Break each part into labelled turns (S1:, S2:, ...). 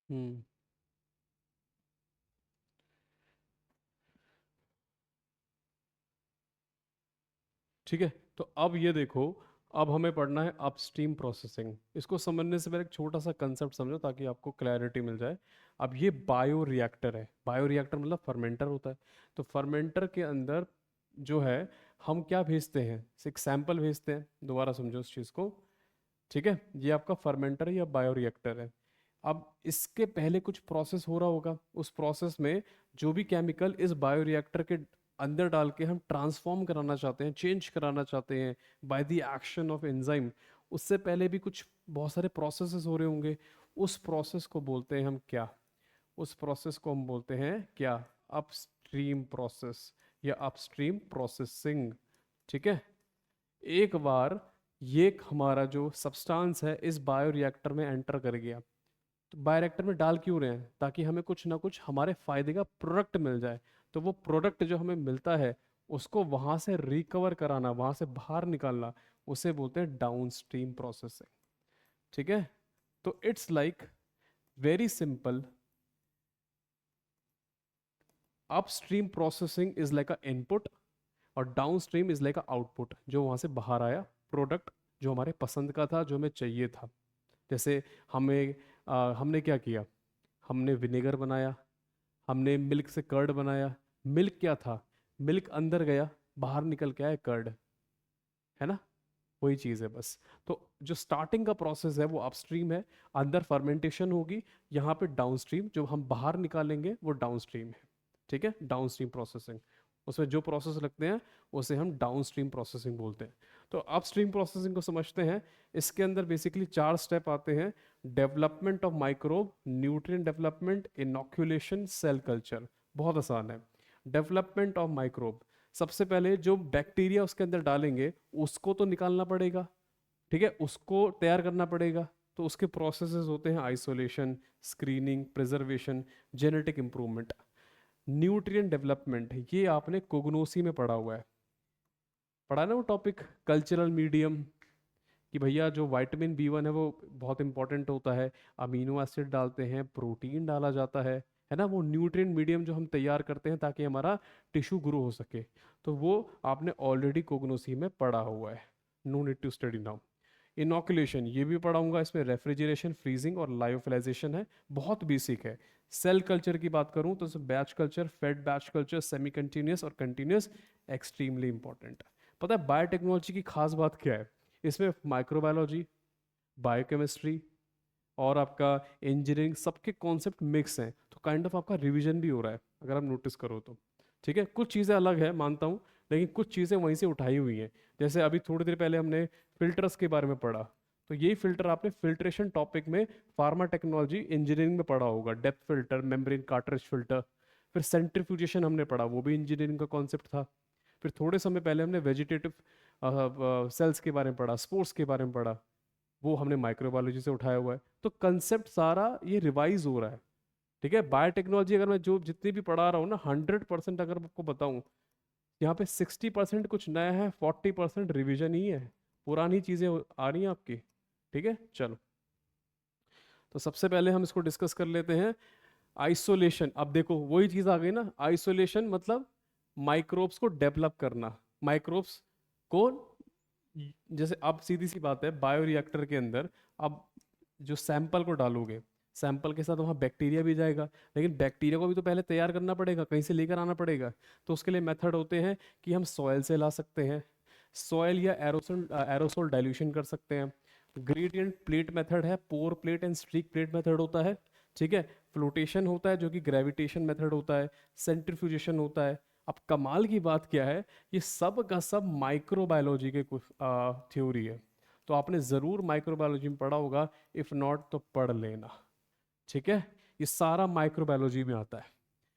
S1: हम्म। ठीक है। तो अब ये देखो, अब हमें पढ़ना है अपस्ट्रीम प्रोसेसिंग। इसको समझने से पहले एक छोटा सा कंसेप्ट समझो ताकि आपको क्लैरिटी मिल जाए। अब ये बायो रिएक्टर है। बायो रिएक्टर मतलब फर्मेंटर होता है। तो फर्मेंटर के अंदर जो है, हम क्या भेजते हैं, एक सैंपल भेजते हैं। दोबारा समझो इस चीज़ को। ठीक है, ये आपका फर्मेंटर या बायो रिएक्टर है। अब इसके पहले कुछ प्रोसेस हो रहा होगा। उस प्रोसेस में जो भी केमिकल इस बायो रिएक्टर के अंदर डाल के हम ट्रांसफॉर्म कराना चाहते हैं, चेंज कराना चाहते हैं by the action of enzyme, उससे पहले भी कुछ बहुत सारे प्रोसेसेस हो रहे होंगे। उस प्रोसेस को बोलते हैं हम क्या? उस प्रोसेस को हम बोलते हैं क्या? अपस्ट्रीम प्रोसेस या अपस्ट्रीम प्रोसेसिंग। ठीक है। एक बार ये हमारा जो सब्सटेंस है इस बायोरिएक्टर में एंटर कर गया, तो बायोरिएक्टर में डाल क्यों रहे हैं? ताकि हमें कुछ ना कुछ हमारे फायदे का प्रोडक्ट मिल जाए। तो वो प्रोडक्ट जो हमें मिलता है उसको वहां से रिकवर कराना, वहां से बाहर निकालना, उसे बोलते हैं डाउनस्ट्रीम प्रोसेसिंग। ठीक है। तो it's like very simple, upstream processing is like a input और downstream is like a output, जो वहां से बाहर आया प्रोडक्ट, जो हमारे पसंद का था, जो हमें चाहिए था। जैसे हमें हमने क्या किया? हमने विनेगर बनाया, हमने मिल्क से कर्ड बनाया। मिल्क क्या था? मिल्क अंदर गया, बाहर निकल के आया कर्ड, है ना? वही चीज़ है बस। तो जो स्टार्टिंग का प्रोसेस है वो अपस्ट्रीम है, अंदर फर्मेंटेशन होगी, यहाँ पे डाउनस्ट्रीम जो हम बाहर निकालेंगे वो डाउनस्ट्रीम है। ठीक है, डाउनस्ट्रीम प्रोसेसिंग। उसमें जो प्रोसेस लगते हैं उसे हम डाउनस्ट्रीम प्रोसेसिंग बोलते हैं। तो अपस्ट्रीम प्रोसेसिंग को समझते हैं। इसके अंदर बेसिकली 4 स्टेप आते हैं। Development of microbe, nutrient development, inoculation, cell culture. बहुत आसान है। डेवलपमेंट ऑफ माइक्रोब, सबसे पहले जो बैक्टीरिया उसके अंदर डालेंगे उसको तो निकालना पड़ेगा। ठीक है, उसको तैयार करना पड़ेगा। तो उसके प्रोसेसेस होते हैं isolation, screening, preservation, genetic improvement. Nutrient development, ये आपने कोगनोसी में पढ़ा हुआ है, पढ़ा ना वो टॉपिक, कल्चरल मीडियम, कि भैया जो विटामिन B1 है वो बहुत इंपॉर्टेंट होता है। अमीनो एसिड डालते हैं, प्रोटीन डाला जाता है ना? वो न्यूट्रिएंट मीडियम जो हम तैयार करते हैं ताकि हमारा टिश्यू ग्रो हो सके। तो वो आपने ऑलरेडी कोगनोसी में पढ़ा हुआ है। No need to study now. Inoculation ये भी पढ़ाऊंगा, इसमें रेफ्रिजरेशन, फ्रीजिंग और लायोफिलाइजेशन है, बहुत बेसिक है। सेल कल्चर की बात करूं तो batch culture, fade batch culture, semi continuous और कंटिन्यूस, एक्सट्रीमली इंपॉर्टेंट। पता है बायोटेक्नोलॉजी की खास बात क्या है? इसमें माइक्रोबायोलॉजी, बायोकेमिस्ट्री और आपका इंजीनियरिंग, सबके कॉन्सेप्ट मिक्स हैं। तो काइंड ऑफ आपका रिवीजन भी हो रहा है अगर आप नोटिस करो तो। ठीक है, कुछ चीज़ें अलग है मानता हूँ, लेकिन कुछ चीज़ें वहीं से उठाई हुई हैं। जैसे अभी थोड़ी देर पहले हमने फिल्टर्स के बारे में पढ़ा, तो यही फिल्टर आपने फिल्ट्रेशन टॉपिक में फार्मा टेक्नोलॉजी इंजीनियरिंग में पढ़ा होगा। Depth filter, membrane cartridge filter. फिर सेंट्रीफ्यूजेशन हमने पढ़ा, वो भी इंजीनियरिंग का कॉन्सेप्ट था। फिर थोड़े समय पहले हमने वेजिटेटिव सेल्स के बारे में पढ़ा, स्पोर्ट्स के बारे में पढ़ा, वो हमने माइक्रोबायोलॉजी से उठाया हुआ है। तो कंसेप्ट सारा ये रिवाइज हो रहा है। ठीक है, बायोटेक्नोलॉजी अगर मैं जो जितनी भी पढ़ा रहा हूँ ना, 100% अगर आपको बताऊँ, यहाँ पे 60% कुछ नया है, 40% रिविजन ही है। पुरानी चीज़ें आ रही हैं आपकी। ठीक है, चलो। तो सबसे पहले हम इसको डिस्कस कर लेते हैं। आइसोलेशन, अब देखो वही चीज़ आ गई ना, आइसोलेशन मतलब माइक्रोब्स को डेवलप करना। माइक्रोब्स को, जैसे अब सीधी सी बात है, बायोरिएक्टर के अंदर अब जो सैंपल को डालोगे, सैंपल के साथ वहाँ बैक्टीरिया भी जाएगा, लेकिन बैक्टीरिया को भी तो पहले तैयार करना पड़ेगा, कहीं से लेकर आना पड़ेगा। तो उसके लिए मेथड होते हैं कि हम सॉयल से ला सकते हैं, सॉयल या एरोसोल एरोसोल डाइल्यूशन कर सकते हैं। ग्रेडियंट प्लेट मेथड है, pour plate and streak plate method होता है। ठीक है, फ्लोटेशन होता है जो कि ग्रेविटेशन मेथड होता है, सेंट्रीफ्यूजेशन होता है। अब कमाल की बात क्या है, ये सब का सब माइक्रोबायोलॉजी के कुछ थ्योरी है। तो आपने ज़रूर माइक्रोबायोलॉजी में पढ़ा होगा, इफ़ नॉट तो पढ़ लेना। ठीक है, ये सारा माइक्रोबायोलॉजी में आता है।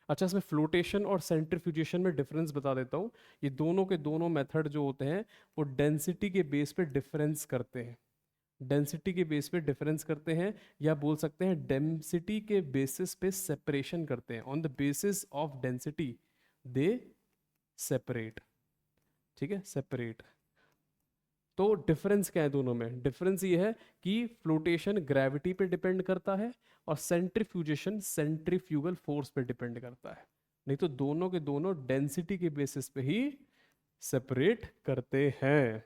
S1: अच्छा, इसमें फ्लोटेशन और सेंट्रीफ्यूजेशन में डिफरेंस बता देता हूँ। ये दोनों के दोनों मेथड जो होते हैं वो डेंसिटी के बेस पे डिफरेंस करते हैं। डेंसिटी के बेस पे डिफरेंस करते हैं, या बोल सकते हैं डेंसिटी के बेसिस पे सेपरेशन करते हैं। On the basis of density they separate. ठीक है, सेपरेट। तो डिफरेंस क्या है दोनों में? डिफरेंस ये है कि फ्लोटेशन ग्रेविटी पे डिपेंड करता है और सेंट्रीफ्यूजेशन सेंट्रीफ्यूगल फोर्स पे डिपेंड करता है। नहीं तो दोनों के दोनों डेंसिटी के बेसिस पे ही सेपरेट करते हैं।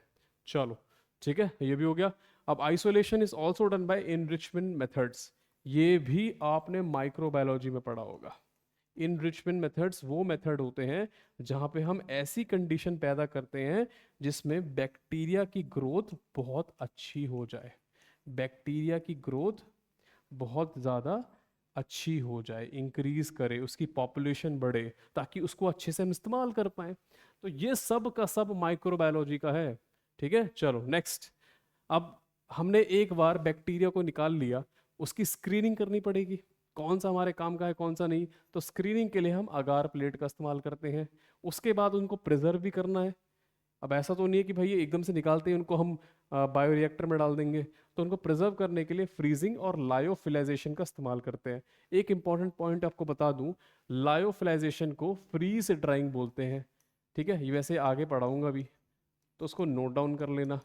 S1: चलो ठीक है, ये भी हो गया। अब isolation is also done by enrichment methods. ये भी आपने माइक्रोबायोलॉजी में पढ़ा होगा। इनरिचमेंट मेथड्स वो मेथड होते हैं जहाँ पे हम ऐसी कंडीशन पैदा करते हैं जिसमें बैक्टीरिया की ग्रोथ बहुत अच्छी हो जाए, बैक्टीरिया की ग्रोथ बहुत ज़्यादा अच्छी हो जाए, इंक्रीज करे, उसकी पॉपुलेशन बढ़े, ताकि उसको अच्छे से हम इस्तेमाल कर पाएँ। तो ये सब का सब माइक्रोबायोलॉजी का है। ठीक है, चलो नेक्स्ट। अब हमने एक बार बैक्टीरिया को निकाल लिया, उसकी स्क्रीनिंग करनी पड़ेगी, कौन सा हमारे काम का है कौन सा नहीं। तो स्क्रीनिंग के लिए हम अगार प्लेट का इस्तेमाल करते हैं। उसके बाद उनको प्रिजर्व भी करना है। अब ऐसा तो नहीं है कि भाई ये एकदम से निकालते ही उनको हम बायोरिएक्टर में डाल देंगे। तो उनको प्रिजर्व करने के लिए फ्रीजिंग और लायोफिलाइजेशन का इस्तेमाल करते हैं। एक इंपॉर्टेंट पॉइंट आपको बता दूं, लायोफिलाइजेशन को फ्रीज ड्राइंग बोलते हैं। ठीक है, ये वैसे आगे पढ़ाऊंगा भी, तो उसको नोट डाउन कर लेना।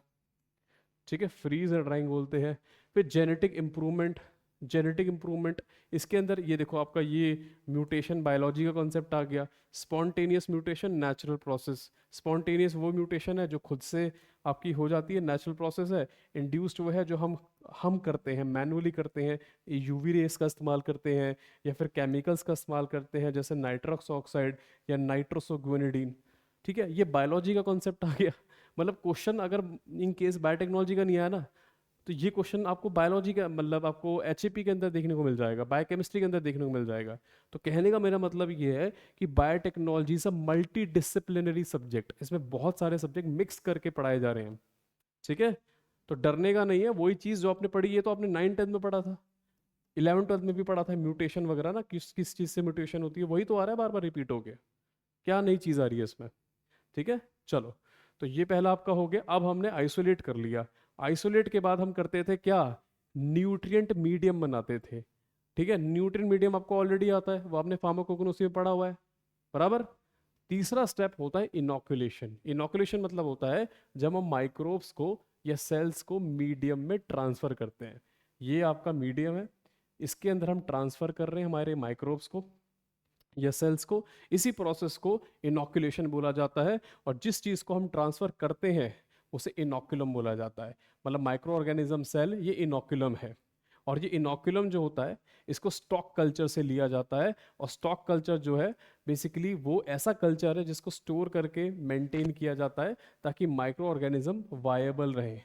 S1: ठीक है, फ्रीज ड्राइंग बोलते हैं। फिर जेनेटिक इम्प्रूवमेंट, जेनेटिक इम्प्रूवमेंट इसके अंदर ये देखो आपका ये म्यूटेशन बायोलॉजी का कॉन्सेप्ट आ गया। Spontaneous mutation natural process, spontaneous वो म्यूटेशन है जो खुद से आपकी हो जाती है, नेचुरल प्रोसेस है। इंड्यूस्ड वो है जो हम करते हैं, मैनुअली करते हैं, यूवी रेस का इस्तेमाल करते हैं या फिर केमिकल्स का इस्तेमाल करते हैं जैसे नाइट्रस ऑक्साइड या नाइट्रोसोग्वेनिडीन। ठीक है, ये बायोलॉजी का कॉन्सेप्ट आ गया। मतलब क्वेश्चन अगर इन केस बायोटेक्नोलॉजी का नहीं आया ना, तो ये क्वेश्चन आपको बायोलॉजी का मतलब आपको एचएपी के अंदर देखने को मिल जाएगा, बायोकेमिस्ट्री के अंदर देखने को मिल जाएगा। तो कहने का मेरा मतलब ये है कि biotechnology is a multi disciplinary subject, इसमें बहुत सारे सब्जेक्ट मिक्स करके पढ़ाए जा रहे हैं। ठीक है, तो डरने का नहीं है, वही चीज़ जो आपने पढ़ी है तो आपने 9th 10th में पढ़ा था, 11th 12th में भी पढ़ा था, म्यूटेशन वगैरह ना, किस किस चीज़ से म्यूटेशन होती है, वही तो आ रहा है बार बार रिपीट होके। क्या नई चीज़ आ रही है इसमें? ठीक है, चलो। तो ये पहला आपका हो गया। अब हमने आइसोलेट कर लिया। आइसोलेट के बाद हम करते थे क्या? न्यूट्रिएंट मीडियम बनाते थे। ठीक है, न्यूट्रिएंट मीडियम आपको ऑलरेडी आता है, वो आपने फार्माकोगनोसी में पढ़ा हुआ है, बराबर। तीसरा स्टेप होता है इनोकुलेशन। इनोकुलेशन मतलब होता है जब हम माइक्रोब्स को या सेल्स को मीडियम में ट्रांसफर करते हैं। ये आपका मीडियम है, इसके अंदर हम ट्रांसफर कर रहे हैं हमारे माइक्रोब्स को या सेल्स को। इसी प्रोसेस को इनोकुलेशन बोला जाता है। और जिस चीज़ को हम ट्रांसफर करते हैं उसे इनोकुलम बोला जाता है। मतलब माइक्रो ऑर्गेनिज्म सेल ये इनोकुलम है। और ये इनोकुलम जो होता है इसको स्टॉक कल्चर से लिया जाता है। और स्टॉक कल्चर जो है बेसिकली वो ऐसा कल्चर है जिसको स्टोर करके मेंटेन किया जाता है ताकि माइक्रो ऑर्गेनिज्म वायबल रहे।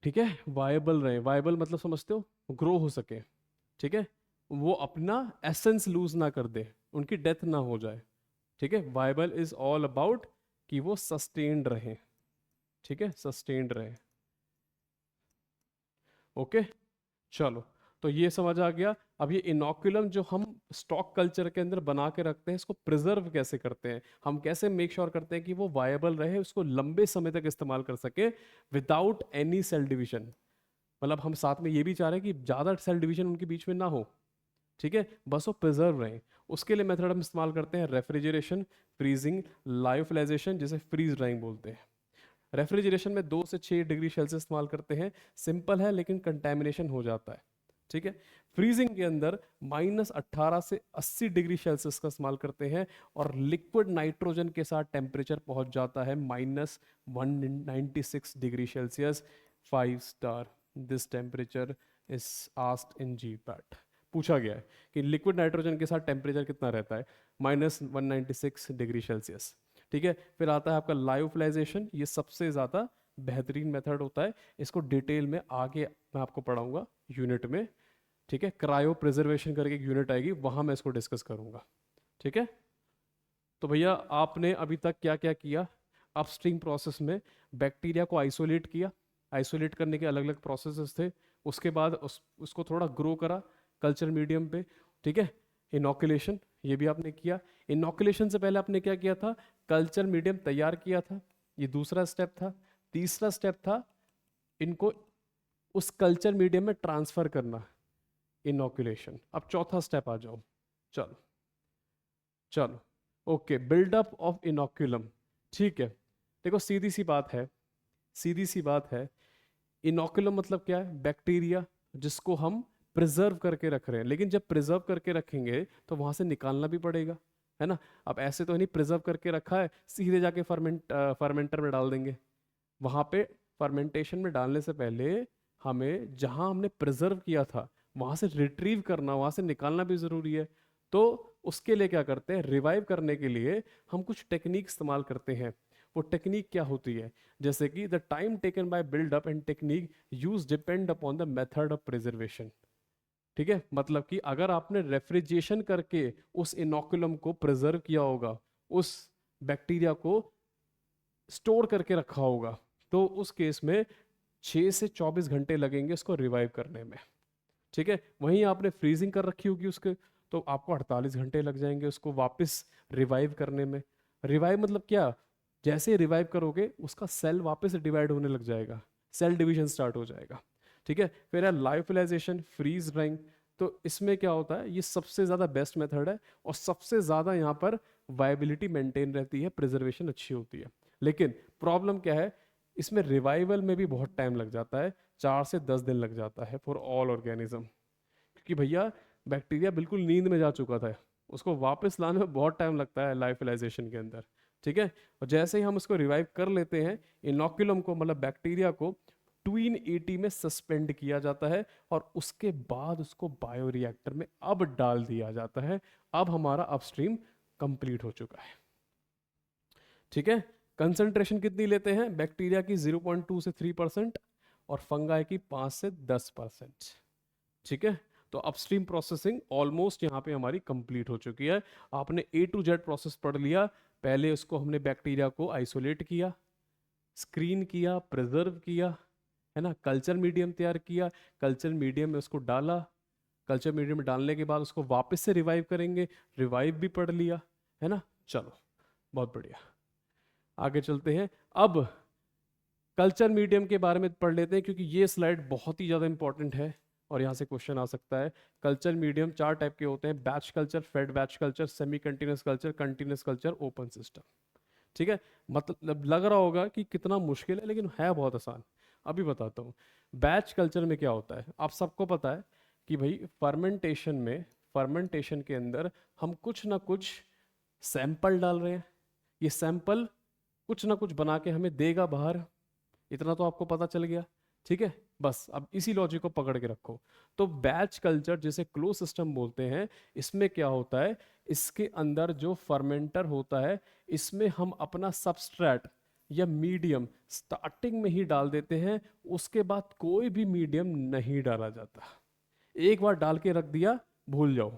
S1: ठीक है, वायबल रहे, वायबल मतलब समझते हो, ग्रो हो सके। ठीक है, वो अपना एसेंस लूज ना कर दे, उनकी डेथ ना हो जाए। ठीक है, वाइबल इज ऑल अबाउट कि वो सस्टेन्ड रहे। ठीक है, सस्टेन्ड रहे। ओके, चलो। तो ये समझ आ गया। अब ये इनोकुलम जो हम स्टॉक कल्चर के अंदर बना के रखते हैं, इसको प्रिजर्व कैसे करते हैं, हम कैसे मेक श्योर करते हैं कि वो वायबल रहे, उसको लंबे समय तक इस्तेमाल कर सके विदाउट एनी सेल डिवीजन। मतलब हम साथ में ये भी चाह रहे हैं कि ज़्यादा सेल डिवीजन उनके बीच में ना हो। ठीक है, बस वो प्रिजर्व रहे। उसके लिए मेथड हम इस्तेमाल करते हैं रेफ्रिजरेशन, फ्रीजिंग, लायोफिलाइजेशन, जिसे फ्रीज ड्राइंग बोलते हैं। रेफ्रिजरेशन में 2 से 6 डिग्री सेल्सियस इस्तेमाल करते हैं, सिंपल है लेकिन कंटेमिनेशन हो जाता है। ठीक है, फ्रीजिंग के अंदर -18 से 80 डिग्री सेल्सियस का इस्तेमाल करते हैं और लिक्विड नाइट्रोजन के साथ टेम्परेचर पहुंच जाता है -196 degree Celsius. 5 star. This temperature is asked in GPAT. पूछा गया है कि लिक्विड नाइट्रोजन के साथ टेम्परेचर कितना रहता है, -196 डिग्री सेल्सियस। ठीक है, फिर आता है आपका लायोफिलाइजेशन। ये सबसे ज़्यादा बेहतरीन मेथड होता है, इसको डिटेल में आगे मैं आपको पढ़ाऊंगा यूनिट में। ठीक है, क्रायो प्रिजर्वेशन करके एक यूनिट आएगी, वहाँ मैं इसको डिस्कस करूंगा। ठीक है, तो भैया आपने अभी तक क्या क्या किया? अपस्ट्रीम प्रोसेस में बैक्टीरिया को आइसोलेट किया, आइसोलेट करने के अलग अलग प्रोसेसेस थे। उसके बाद उसको थोड़ा ग्रो करा कल्चर मीडियम पे। ठीक है, इनोकुलेशन ये भी आपने किया। इनोकुलेशन से पहले आपने क्या किया था? कल्चर मीडियम तैयार किया था, ये दूसरा स्टेप था। तीसरा स्टेप था इनको उस कल्चर मीडियम में ट्रांसफर करना, इनोकुलेशन। अब चौथा स्टेप आ जाओ। चलो चलो, ओके, बिल्डअप ऑफ इनोकुलम। ठीक है, देखो सीधी सी बात है, सीधी सी बात है। इनोकुलम मतलब क्या है? बैक्टीरिया जिसको हम प्रिजर्व करके रख रहे हैं, लेकिन जब प्रिजर्व करके रखेंगे तो वहां से निकालना भी पड़ेगा, है ना। अब ऐसे तो नहीं प्रिजर्व करके रखा है सीधे जाके फर्मेंटर में डाल देंगे। वहां पे फर्मेंटेशन में डालने से पहले हमें जहां हमने प्रिजर्व किया था वहां से रिट्रीव करना, वहां से निकालना भी जरूरी है। तो उसके लिए क्या करते हैं, रिवाइव करने के लिए हम कुछ टेक्निक इस्तेमाल करते हैं। वो टेक्निक क्या होती है? जैसे कि the time taken by buildup and technique use depend upon the method of preservation. ठीक है, मतलब कि अगर आपने रेफ्रिजरेशन करके उस इनोकुलम को प्रिजर्व किया होगा, उस बैक्टीरिया को स्टोर करके रखा होगा, तो उस केस में 6 से 24 घंटे लगेंगे उसको रिवाइव करने में। ठीक है, वहीं आपने फ्रीजिंग कर रखी होगी उसके, तो आपको 48 घंटे लग जाएंगे उसको वापस रिवाइव करने में। रिवाइव मतलब क्या? जैसे रिवाइव करोगे उसका सेल वापस डिवाइड होने लग जाएगा, सेल डिवीजन स्टार्ट हो जाएगा। ठीक है, फिर है लाइफलाइजेशन, फ्रीज ड्राइंग। तो इसमें क्या होता है, ये सबसे ज़्यादा बेस्ट मेथड है और सबसे ज़्यादा यहाँ पर वायबिलिटी मेंटेन रहती है, प्रिजर्वेशन अच्छी होती है। लेकिन प्रॉब्लम क्या है, इसमें रिवाइवल में भी बहुत टाइम लग जाता है, 4 से 10 दिन लग जाता है फॉर ऑल ऑर्गेनिज्म। क्योंकि भैया बैक्टीरिया बिल्कुल नींद में जा चुका था, उसको वापस लाने में बहुत टाइम लगता है लाइफलाइजेशन के अंदर। ठीक है, और जैसे ही हम उसको रिवाइव कर लेते हैं, इनोकुलम को मतलब बैक्टीरिया को ट्वीन 80 में सस्पेंड किया जाता है और उसके बाद उसको बायोरिएक्टर में अब डाल दिया जाता है। अब हमारा अपस्ट्रीम कंप्लीट हो चुका है। ठीक है, कंसंट्रेशन कितनी लेते हैं? बैक्टीरिया की 0.2 से 3% और फंगाई की 5 से 10%। ठीक है, तो अपस्ट्रीम प्रोसेसिंग ऑलमोस्ट यहाँ पे हमारी कंप्लीट हो चुकी है। आपने A to Z प्रोसेस पढ़ लिया। पहले उसको हमने बैक्टीरिया को आइसोलेट किया, स्क्रीन किया, प्रिजर्व किया, है ना, कल्चर मीडियम तैयार किया, कल्चर मीडियम में उसको डाला, कल्चर मीडियम में डालने के बाद उसको वापस से रिवाइव करेंगे, रिवाइव भी पढ़ लिया, है ना। चलो, बहुत बढ़िया, आगे चलते हैं। अब कल्चर मीडियम के बारे में पढ़ लेते हैं क्योंकि ये स्लाइड बहुत ही ज़्यादा इंपॉर्टेंट है और यहाँ से क्वेश्चन आ सकता है। कल्चर मीडियम 4 टाइप के होते हैं: batch culture, fade batch culture, semi continuous culture, continuous culture, open system. ठीक है, मतलब लग रहा होगा कि कितना मुश्किल है, लेकिन है बहुत आसान। अभी बताता हूँ। बैच कल्चर में क्या होता है, आप सबको पता है कि भाई फर्मेंटेशन के अंदर हम कुछ ना कुछ सैंपल डाल रहे हैं, ये सैंपल कुछ ना कुछ बना के हमें देगा बाहर, इतना तो आपको पता चल गया। ठीक है, बस अब इसी लॉजिक को पकड़ के रखो। तो बैच कल्चर जिसे क्लोज सिस्टम बोलते हैं, इसमें क्या होता है, इसके अंदर जो फर्मेंटर होता है, इसमें हम अपना सबस्ट्रेट या मीडियम स्टार्टिंग में ही डाल देते हैं, उसके बाद कोई भी मीडियम नहीं डाला जाता। एक बार डाल के रख दिया, भूल जाओ,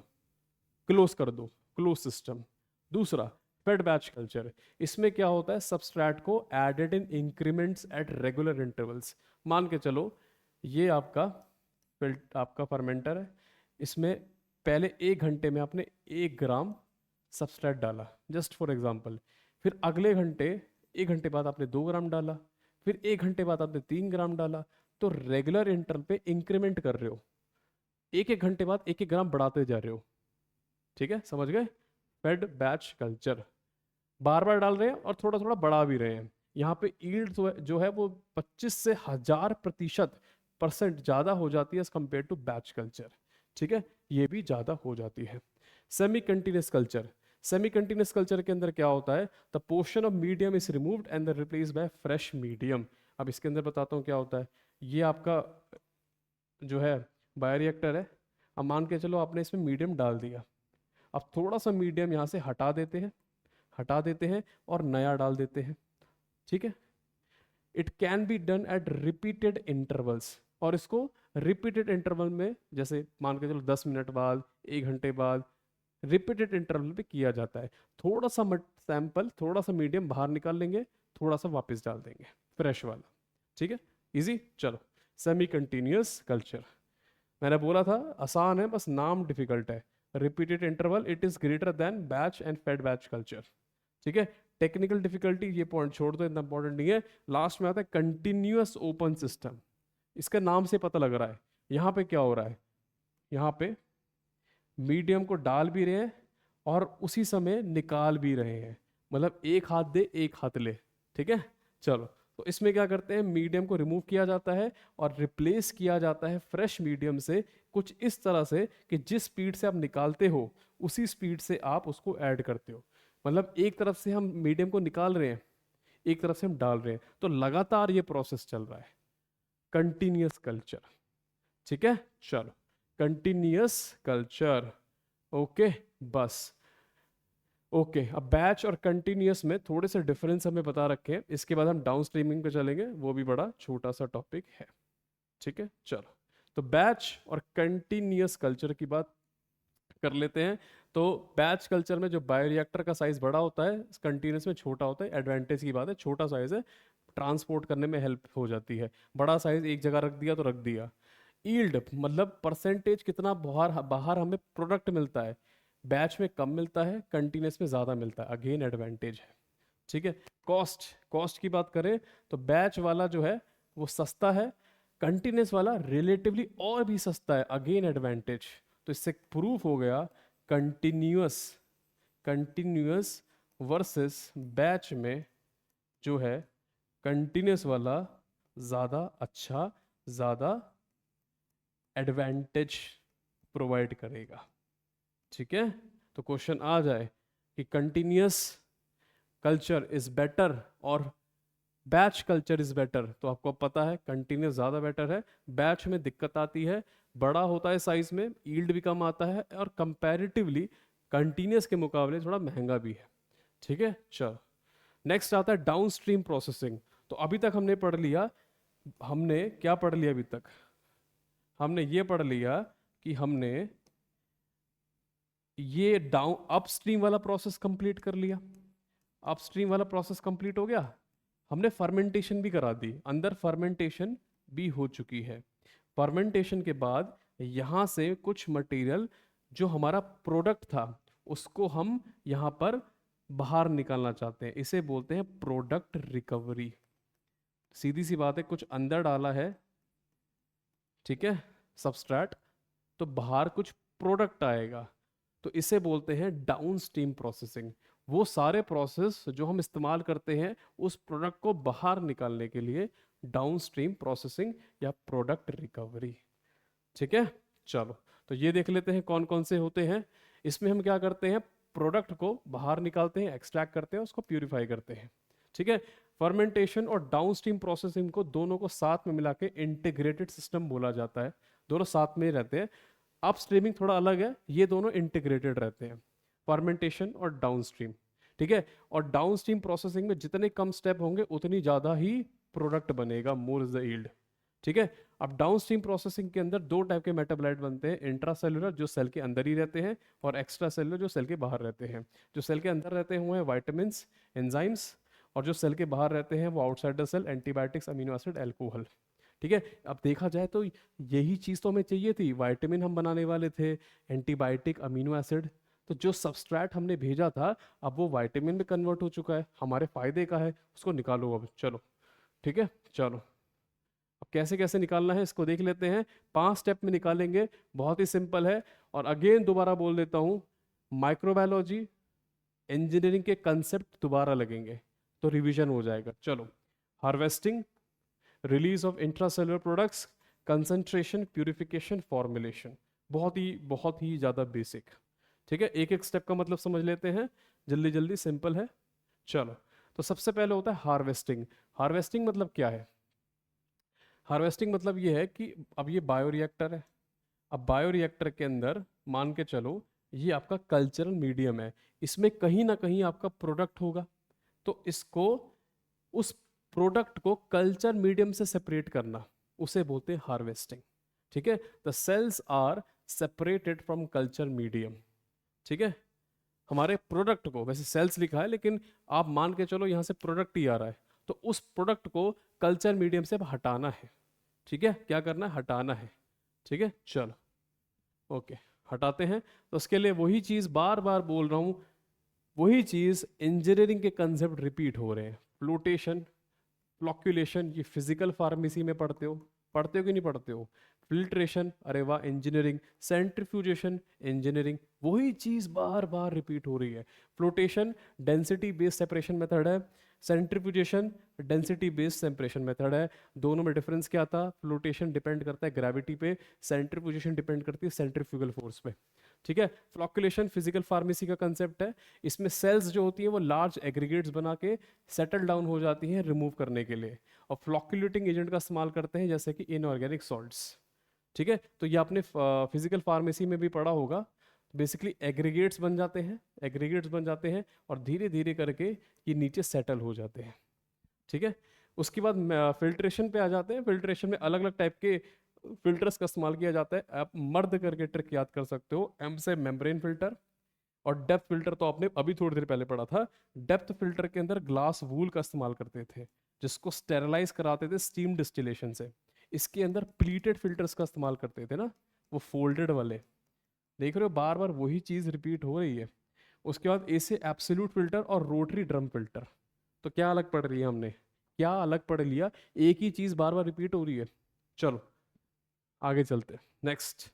S1: क्लोज कर दो, क्लोज सिस्टम। दूसरा, फेड बैच कल्चर, इसमें क्या होता है, सबस्ट्रेट को added in increments at regular intervals. मान के चलो ये आपका फर्मेंटर है, इसमें पहले 1 घंटे में आपने 1 ग्राम सबस्ट्रेट डाला, जस्ट फॉर एग्जांपल। फिर अगले घंटे 1 घंटे बाद आपने 2 ग्राम डाला, फिर 1 घंटे बाद आपने 3 ग्राम डाला। तो रेगुलर इंटरवल पे इंक्रीमेंट कर रहे हो, 1 1 घंटे बाद 1 1 ग्राम बढ़ाते जा रहे हो। ठीक है, समझ गए? फेड बैच कल्चर, बार बार डाल रहे हैं और थोड़ा थोड़ा बढ़ा भी रहे हैं। यहाँ पे ईल्ड जो है वो 25 से 1000% ज़्यादा हो जाती है as compare to batch culture. ठीक है, ये भी ज़्यादा हो जाती है। Semi continuous culture, semi continuous culture के अंदर क्या होता है, the portion of medium is removed and replace by fresh medium. अब इसके अंदर बताता हूँ क्या होता है। ये आपका जो है बायोरिएक्टर है। अब मान के चलो आपने इसमें मीडियम डाल दिया, अब थोड़ा सा मीडियम यहाँ से हटा देते हैं और नया डाल देते हैं। ठीक है, it can be done at repeated intervals, और इसको रिपीटेड इंटरवल में, जैसे मान के चलो 10 मिनट बाद, 1 घंटे बाद, रिपीटेड इंटरवल पे किया जाता है। थोड़ा सा सैंपल, थोड़ा सा मीडियम बाहर निकाल लेंगे, थोड़ा सा वापस डाल देंगे, फ्रेश वाला। ठीक है, इजी। चलो, सेमी कंटिन्यूस कल्चर, मैंने बोला था आसान है, बस नाम डिफिकल्ट है। Repeated interval, it is greater than batch and fade batch culture. ठीक है, टेक्निकल डिफिकल्टी ये पॉइंट छोड़ दो, इतना इंपॉर्टेंट नहीं है। लास्ट में आता है कंटिन्यूअस ओपन सिस्टम। इसका नाम से पता लग रहा है यहाँ पे क्या हो रहा है, यहाँ पे मीडियम को डाल भी रहे हैं और उसी समय निकाल भी रहे हैं, मतलब एक हाथ दे एक हाथ ले। ठीक है, चलो तो इसमें क्या करते हैं, मीडियम को रिमूव किया जाता है और रिप्लेस किया जाता है फ्रेश मीडियम से, कुछ इस तरह से कि जिस स्पीड से आप निकालते हो उसी स्पीड से आप उसको ऐड करते हो। मतलब एक तरफ से हम मीडियम को निकाल रहे हैं, एक तरफ से हम डाल रहे हैं, तो लगातार ये प्रोसेस चल रहा है, कंटिन्यूअस कल्चर। ठीक है, चलो, कंटिन्यूअस कल्चर। ओके, बस। ओके, अब बैच और कंटिन्यूअस में थोड़े से डिफरेंस हमें बता रखे हैं, इसके बाद हम डाउन स्ट्रीमिंग पे चलेंगे, वो भी बड़ा छोटा सा टॉपिक है। ठीक है, चलो, तो बैच और कंटिन्यूअस कल्चर की बात कर लेते हैं। तो बैच कल्चर में जो बायोरिएक्टर का साइज बड़ा होता है, कंटिन्यूअस में छोटा होता है। एडवांटेज की बात है, छोटा साइज है, ट्रांसपोर्ट करने में हेल्प हो जाती है। बड़ा साइज एक जगह रख दिया तो रख दिया। ईल्ड मतलब परसेंटेज कितना बाहर बाहर हमें प्रोडक्ट मिलता है, बैच में कम मिलता है, कंटिन्यूअस में ज़्यादा मिलता है, अगेन एडवांटेज है। ठीक है, कॉस्ट, कॉस्ट की बात करें तो बैच वाला जो है वो सस्ता है, कंटिन्यूअस वाला रिलेटिवली और भी सस्ता है, अगेन एडवांटेज। तो इससे प्रूफ हो गया कंटिन्यूअस, कंटिन्यूअस वर्सेस बैच में जो है कंटिन्यूअस वाला ज़्यादा अच्छा, ज़्यादा एडवांटेज प्रोवाइड करेगा। ठीक है, तो क्वेश्चन आ जाए कि कंटिन्यूअस कल्चर इज बेटर और बैच कल्चर इज बेटर, तो आपको पता है कंटिन्यूअस ज़्यादा बेटर है। बैच में दिक्कत आती है, बड़ा होता है साइज में, यील्ड भी कम आता है और कंपैरेटिवली कंटिन्यूअस के मुकाबले थोड़ा महंगा भी है। ठीक है, चलो, नेक्स्ट आता है डाउन स्ट्रीम प्रोसेसिंग। तो अभी तक हमने पढ़ लिया, हमने क्या पढ़ लिया अभी तक, हमने ये पढ़ लिया कि हमने ये डाउन अपस्ट्रीम वाला प्रोसेस कंप्लीट कर लिया। अपस्ट्रीम वाला प्रोसेस कंप्लीट हो गया, हमने फर्मेंटेशन भी करा दी, अंदर फर्मेंटेशन भी हो चुकी है। फर्मेंटेशन के बाद यहाँ से कुछ मटेरियल जो हमारा प्रोडक्ट था उसको हम यहाँ पर बाहर निकालना चाहते हैं, इसे बोलते हैं प्रोडक्ट रिकवरी। सीधी सी बात है, कुछ अंदर डाला है, ठीक है, सबस्ट्रैट, तो बाहर कुछ प्रोडक्ट आएगा, तो इसे बोलते हैं डाउन स्ट्रीम प्रोसेसिंग। वो सारे प्रोसेस जो हम इस्तेमाल करते हैं उस प्रोडक्ट को बाहर निकालने के लिए डाउन स्ट्रीम प्रोसेसिंग या प्रोडक्ट रिकवरी। ठीक है, चलो, तो ये देख लेते हैं कौन कौन से होते हैं। इसमें हम क्या करते हैं, प्रोडक्ट को बाहर निकालते हैं, एक्सट्रैक्ट करते हैं, उसको प्यूरिफाई करते हैं। ठीक है, फर्मेंटेशन और डाउन स्ट्रीम प्रोसेसिंग को दोनों को साथ में मिला के इंटीग्रेटेड सिस्टम बोला जाता है, दोनों साथ में रहते हैं। अप स्ट्रीमिंग थोड़ा अलग है, ये दोनों इंटीग्रेटेड रहते हैं, फर्मेंटेशन और डाउन स्ट्रीम। ठीक है, और डाउन स्ट्रीम प्रोसेसिंग में जितने कम स्टेप होंगे उतनी ज़्यादा ही प्रोडक्ट बनेगा, मोर इज द यील्ड। ठीक है, अब डाउन स्ट्रीम प्रोसेसिंग के अंदर दो टाइप के मेटाबोलाइट बनते हैं, इंट्रासेलुलर जो सेल के अंदर ही रहते हैं, और एक्स्ट्रा सेलुलर जो सेल के बाहर रहते हैं। जो सेल के अंदर रहते हुए हैं वाइटामिन, एंजाइम्स, और जो सेल के बाहर रहते हैं वो outside the cell antibiotics, amino acid, alcohol. ठीक है, अब देखा जाए तो यही चीज़ तो हमें चाहिए थी, विटामिन हम बनाने वाले थे, एंटीबायोटिक, अमीनो एसिड, तो जो सबस्ट्रैट हमने भेजा था अब वो विटामिन में कन्वर्ट हो चुका है, हमारे फायदे का है, उसको निकालो अब, चलो। ठीक है, चलो, अब कैसे कैसे निकालना है इसको देख लेते हैं, 5 स्टेप में निकालेंगे, बहुत ही सिंपल है। और अगेन दोबारा बोल देता हूँ, माइक्रोबायोलॉजी इंजीनियरिंग के कंसेप्ट दोबारा लगेंगे तो रिवीजन हो जाएगा। चलो, harvesting, release of intracellular products, concentration, purification, formulation, बहुत ही ज़्यादा बेसिक। ठीक है, एक एक स्टेप का मतलब समझ लेते हैं, जल्दी जल्दी, सिंपल है। चलो, तो सबसे पहले होता है हार्वेस्टिंग। हार्वेस्टिंग मतलब क्या है, हार्वेस्टिंग मतलब ये है कि अब ये बायोरिएक्टर है, अब बायोरिएक्टर के अंदर मान के चलो ये आपका कल्चरल मीडियम है, इसमें कहीं ना कहीं आपका प्रोडक्ट होगा, तो इसको, उस प्रोडक्ट को कल्चर मीडियम से सेपरेट करना, उसे बोलते हैं हार्वेस्टिंग। ठीक है, the cells are separated from culture medium. ठीक है, हमारे प्रोडक्ट को, वैसे सेल्स लिखा है लेकिन आप मान के चलो यहाँ से प्रोडक्ट ही आ रहा है, तो उस प्रोडक्ट को कल्चर मीडियम से हटाना है। ठीक है, क्या करना है, हटाना है। ठीक है, चलो, ओके, हटाते हैं। तो उसके लिए वही चीज़ बार बार बोल रहा हूँ, वही चीज़ इंजीनियरिंग के कंसेप्ट रिपीट हो रहे हैं, फ्लोटेशन, फ्लॉक्यूलेशन, ये फिजिकल फार्मेसी में पढ़ते हो कि नहीं पढ़ते हो, फिल्ट्रेशन, अरे वाह इंजीनियरिंग, सेंट्रीफ्यूजेशन इंजीनियरिंग, वही चीज़ बार बार रिपीट हो रही है। Flotation density based separation method है, centrifugation density based separation method है। दोनों में डिफरेंस क्या था? फ्लोटेशन डिपेंड करता है ग्रेविटी पे, सेंट्रीफ्यूजेशन डिपेंड करती है सेंट्रीफ्यूगल फोर्स पे। ठीक है। फ्लॉक्यूलेशन फिजिकल फार्मेसी का कंसेप्ट है। इसमें सेल्स जो होती हैं वो लार्ज एग्रीगेट्स बना के सेटल डाउन हो जाती हैं रिमूव करने के लिए, और फ्लॉक्यूलेटिंग एजेंट का इस्तेमाल करते हैं जैसे कि इनऑर्गेनिक सॉल्ट्स। ठीक है। तो ये आपने फिजिकल फार्मेसी में भी पढ़ा होगा। बेसिकली एग्रीगेट्स बन जाते हैं, एग्रीगेट्स बन जाते हैं और धीरे धीरे करके ये नीचे सेटल हो जाते हैं। ठीक है। उसके बाद फिल्ट्रेशन पे आ जाते हैं। फिल्ट्रेशन में अलग अलग टाइप के फिल्टर्स का इस्तेमाल किया जाता है। आप मर्द करके ट्रिक याद कर सकते हो, एम से मेम्ब्रेन फिल्टर, और डेप्थ फिल्टर तो आपने अभी थोड़ी देर पहले पढ़ा था। डेप्थ फिल्टर के अंदर ग्लास वूल का इस्तेमाल करते थे जिसको स्टेरलाइज कराते थे स्टीम डिस्टिलेशन से। इसके अंदर प्लीटेड फिल्टर्स का इस्तेमाल करते थे ना, वो फोल्डेड वाले। देख रहे हो बार बार वही चीज रिपीट हो रही है। उसके बाद ए से एब्सोल्यूट फिल्टर और रोटरी ड्रम फिल्टर। तो क्या अलग पढ़ रही है हमने, क्या अलग पढ़ लिया? एक ही चीज बार बार रिपीट हो रही है। चलो आगे चलते, next.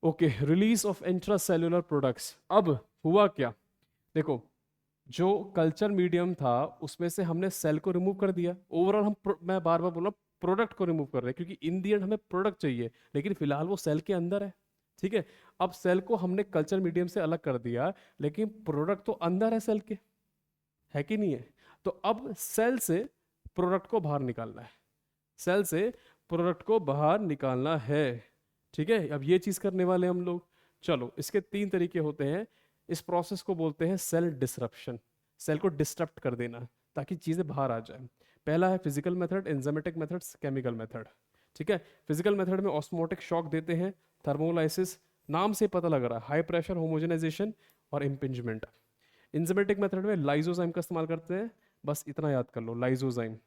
S1: Okay, release of intracellular products. अब हुआ क्या? देखो, जो कल्चर मीडियम था उसमें से हमने सेल को रिमूव कर दिया। ओवरऑल मैं बार बार बोल रहा हूँ प्रोडक्ट को रिमूव कर रहे हैं क्योंकि इन दी एंड हमें प्रोडक्ट चाहिए, लेकिन फिलहाल वो सेल के अंदर है। ठीक है। अब सेल को हमने कल्चर मीडियम से अलग कर दिया, लेकिन प्रोडक्ट तो अंदर है सेल के, है कि नहीं है? तो अब सेल से प्रोडक्ट को बाहर निकालना है, सेल से प्रोडक्ट को बाहर निकालना है। ठीक है। अब ये चीज करने वाले हम लोग। चलो, इसके तीन तरीके होते हैं। इस प्रोसेस को बोलते हैं सेल डिसरप्शन, सेल को डिस्टर्ब कर देना ताकि चीजें बाहर आ जाए। पहला है physical method, enzymatic methods, chemical method. ठीक है। फिजिकल मेथड में ऑस्मोटिक शॉक देते हैं, थर्मोलाइसिस, नाम से पता लग रहा है, हाई प्रेशर होमोजेनाइजेशन और इम्पिंजमेंट। इंजाइमेटिक मेथड में लाइजोजाइम का इस्तेमाल करते हैं, बस इतना याद कर लो, lysozyme,